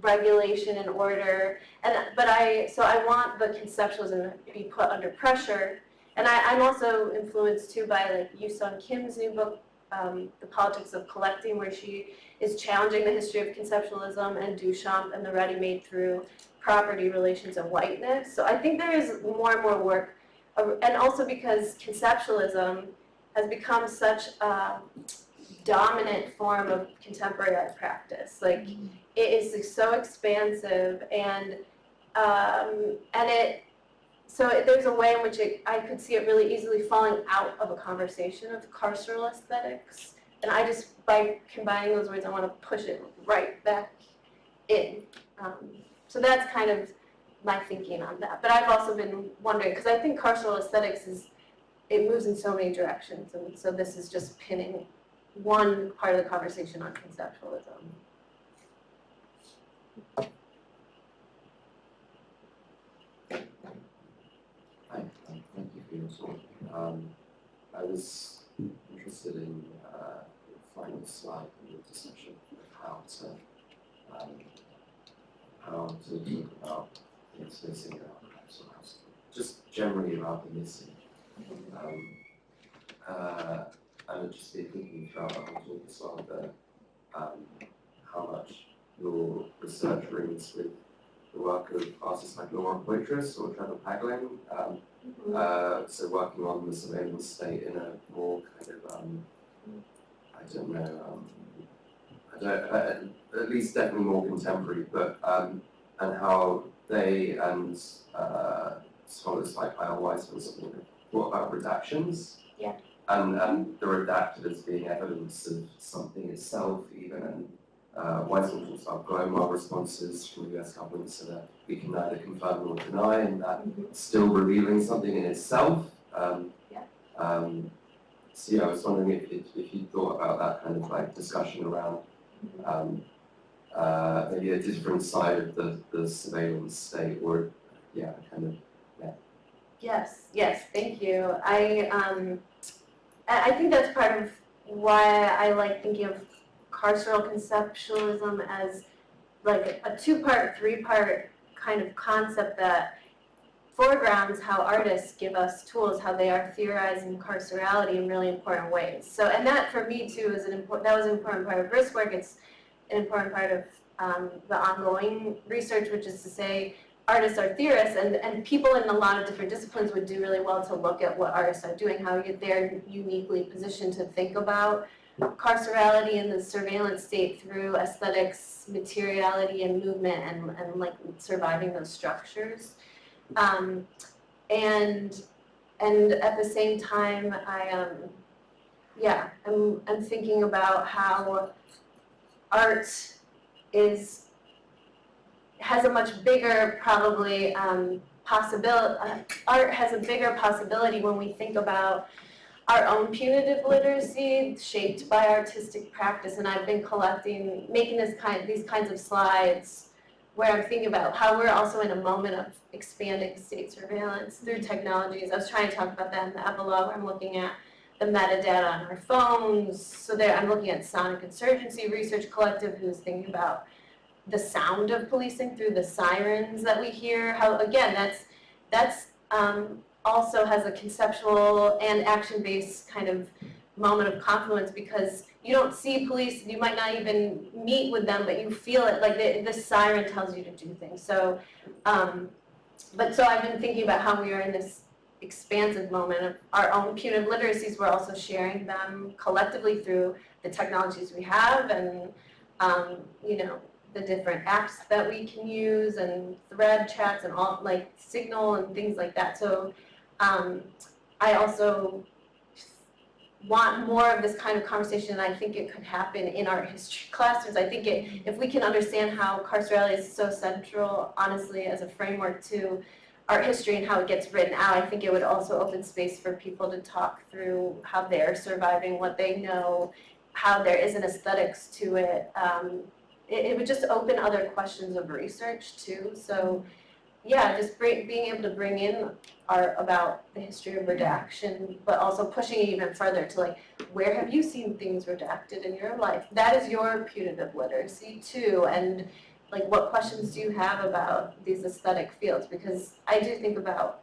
regulation and order? So I want the conceptualism to be put under pressure. And I'm also influenced too by Yu Sung Kim's new book, The Politics of Collecting, where she is challenging the history of conceptualism and Duchamp and the ready-made through property relations and whiteness. So I think there is more and more work, and also because conceptualism has become such a dominant form of contemporary art practice. Like, it is so expansive, and there's a way in which I could see it really easily falling out of a conversation of carceral aesthetics. And by combining those words, I want to push it right back in. So that's kind of my thinking on that. But I've also been wondering, because I think carceral aesthetics it moves in so many directions, and so this is just pinning one part of the conversation on conceptualism. Thank you for your talk. I was interested in the final slide in the discussion of how to talk about things missing just generally about the missing. I would just be thinking throughout the whole talk as well that how much your research rings with the work of artists like Laura Poitras or Trevor Paglen. So working on the surveillance state in a more kind of, at least definitely more contemporary, but and how they and scholars like I.L. Weisman thought about redactions. Yeah. And the redacted as being evidence of something itself, even, and Weisman talks about global responses from US governments so that we can neither confirm nor deny, and that still revealing something in itself. So yeah, I was wondering if you thought about that kind of discussion around maybe a different side of the surveillance state, or Yes, thank you. I think that's part of why I like thinking of carceral conceptualism as a two-part, three-part kind of concept that foregrounds how artists give us tools, how they are theorizing carcerality in really important ways. So, and that for me too is that was an important part of risk work. It's an important part of the ongoing research, which is to say, artists are theorists, and people in a lot of different disciplines would do really well to look at what artists are doing, how they're uniquely positioned to think about carcerality and the surveillance state through aesthetics, materiality, and movement, and like surviving those structures. And at the same time, I'm thinking about how art has a much bigger probably possibility. Art has a bigger possibility when we think about our own punitive literacy shaped by artistic practice. And I've been making these kinds of slides where I'm thinking about how we're also in a moment of expanding state surveillance through technologies. I was trying to talk about that in the epilogue, where I'm looking at the metadata on our phones. So there, I'm looking at Sonic Insurgency Research Collective, who's thinking about the sound of policing through the sirens that we hear. How, again, that's also has a conceptual and action-based kind of moment of confluence, because you don't see police, you might not even meet with them, but you feel it, like the siren tells you to do things. So, so I've been thinking about how we are in this expansive moment of our own punitive literacies. We're also sharing them collectively through the technologies we have, and the different apps that we can use, and thread chats, and all, like Signal and things like that. So I also want more of this kind of conversation, and I think it could happen in art history classrooms. I think if we can understand how carcerality is so central, honestly, as a framework to art history and how it gets written out, I think it would also open space for people to talk through how they're surviving, what they know, how there is an aesthetics to it. It would just open other questions of research too. So yeah, just being able to bring in art about the history of redaction, but also pushing it even further to, like, where have you seen things redacted in your life? That is your punitive literacy too, and like, what questions do you have about these aesthetic fields? Because I do think about,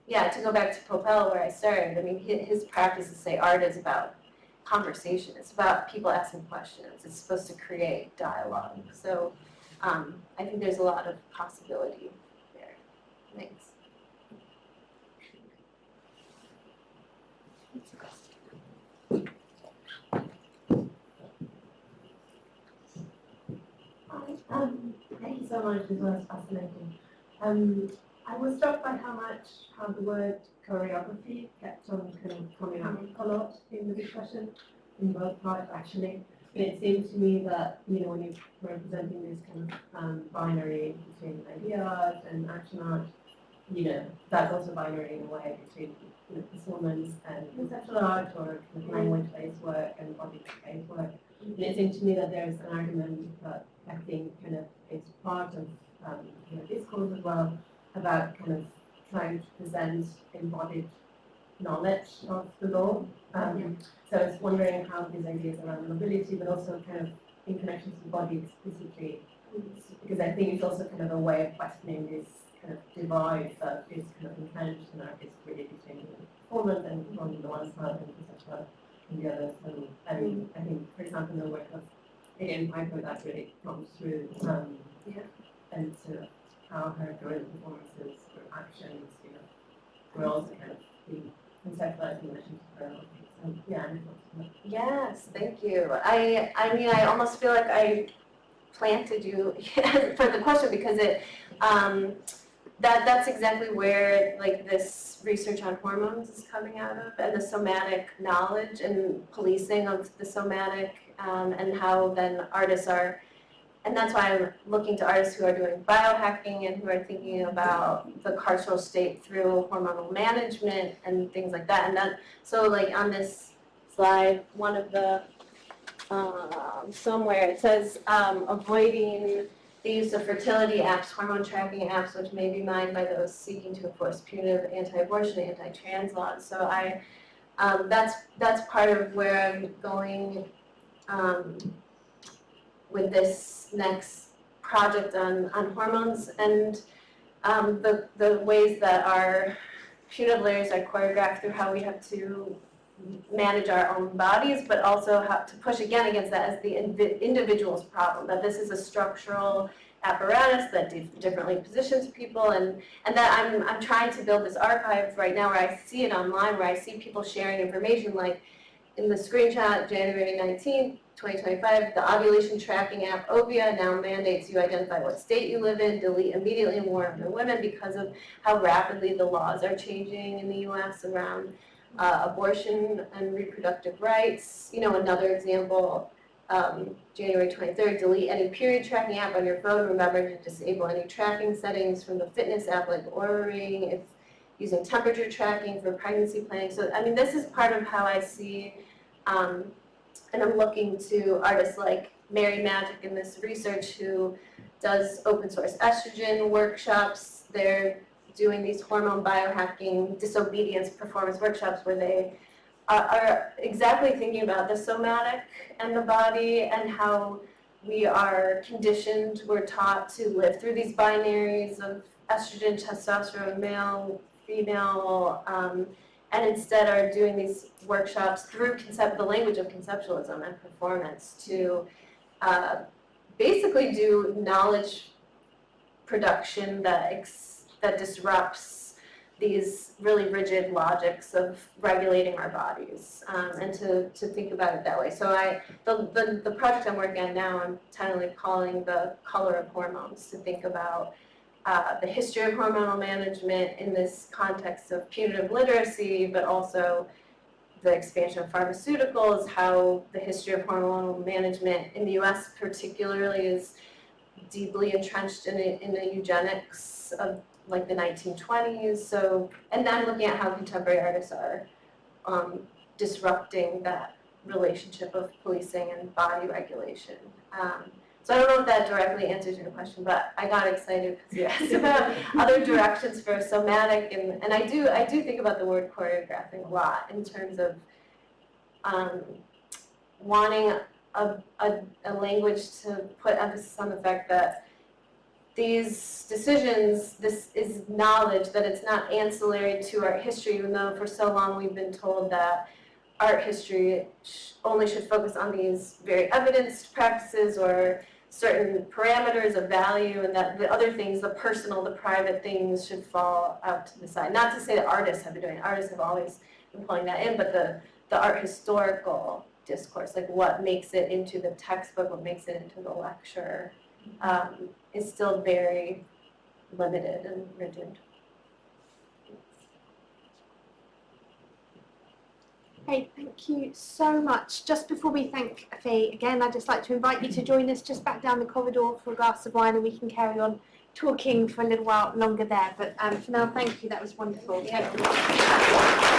to go back to Popel where I started, I mean, his practice is say art is about conversation, it's about people asking questions, it's supposed to create dialogue. So I think there's a lot of possibility there. Thanks. Thank you so much, this was fascinating. I was struck by how the word choreography kept on kind of coming up a lot in the discussion, in both parts actually. And it seems to me that, when you're representing this kind of binary between idea art and action art, that's also binary in a way between performance and conceptual art, or kind of language-based work and body-based work. And it seems to me that there's an argument that I think kind of is part of discourse as well, about kind of trying to present embodied knowledge of the law. So I was wondering how these ideas around mobility, but also kind of in connection to the body explicitly, because I think it's also kind of a way of questioning this kind of divide that is kind of entrenched in art history between performance and on the one side and conceptual on the other. So I think, for example, the work of Ian Piper, that really comes through, and sort of how her guerrilla performances or actions, were also kind of being conceptualized in relation to her. So, Yes, thank you. I mean, I almost feel like I planted you for the question, because that's exactly where, like, this research on hormones is coming out of, and the somatic knowledge and policing of the somatic, and how then artists are, and that's why I'm looking to artists who are doing biohacking and who are thinking about the carceral state through hormonal management and things like that. And that, so like on this slide, one of the, somewhere it says avoiding the use of fertility apps, hormone tracking apps, which may be mined by those seeking to enforce punitive anti-abortion, anti-trans laws. So that's part of where I'm going with this next project on hormones, and the ways that our punitive layers are choreographed through how we have to manage our own bodies, but also how to push again against that as the individual's problem, that this is a structural apparatus that differently positions people, and that I'm trying to build this archive right now where I see it online, where I see people sharing information, like in the screenshot, January 19th, 2025, the ovulation tracking app Ovia now mandates you identify what state you live in, delete immediately and warn other women because of how rapidly the laws are changing in the US around abortion and reproductive rights. You know, another example, January 23rd, delete any period tracking app on your phone. Remember to disable any tracking settings from the fitness app like Oura Ring, if using temperature tracking for pregnancy planning. So, I mean, this is part of how I see, and I'm looking to artists like Mary Magic in this research who does open source estrogen workshops. They're doing these hormone biohacking disobedience performance workshops where they are exactly thinking about the somatic and the body and how we are conditioned, we're taught to live through these binaries of estrogen, testosterone, male, female, and instead are doing these workshops through the language of conceptualism and performance to basically do knowledge production that disrupts these really rigid logics of regulating our bodies, and to think about it that way. So the project I'm working on now, I'm tentatively calling the color of hormones, to think about the history of hormonal management in this context of punitive literacy, but also the expansion of pharmaceuticals, how the history of hormonal management in the US particularly is deeply entrenched in the eugenics of like the 1920s. So, and then looking at how contemporary artists are disrupting that relationship of policing and body regulation. So I don't know if that directly answers your question, but I got excited because you asked about other directions for somatic, and I do think about the word choreographing a lot in terms of wanting a language to put emphasis on the fact that these decisions, this is knowledge, that it's not ancillary to art history, even though for so long we've been told that art history only should focus on these very evidenced practices or certain parameters of value, and that the other things, the personal, the private things, should fall out to the side. Not to say that artists have been doing it. Artists have always been pulling that in, but the art historical discourse, like what makes it into the textbook, what makes it into the lecture, is still very limited and rigid. Hey, thank you so much. Just before we thank Faye again, I'd just like to invite you to join us just back down the corridor for a glass of wine, and we can carry on talking for a little while longer there. But for now, thank you. That was wonderful. Thank you.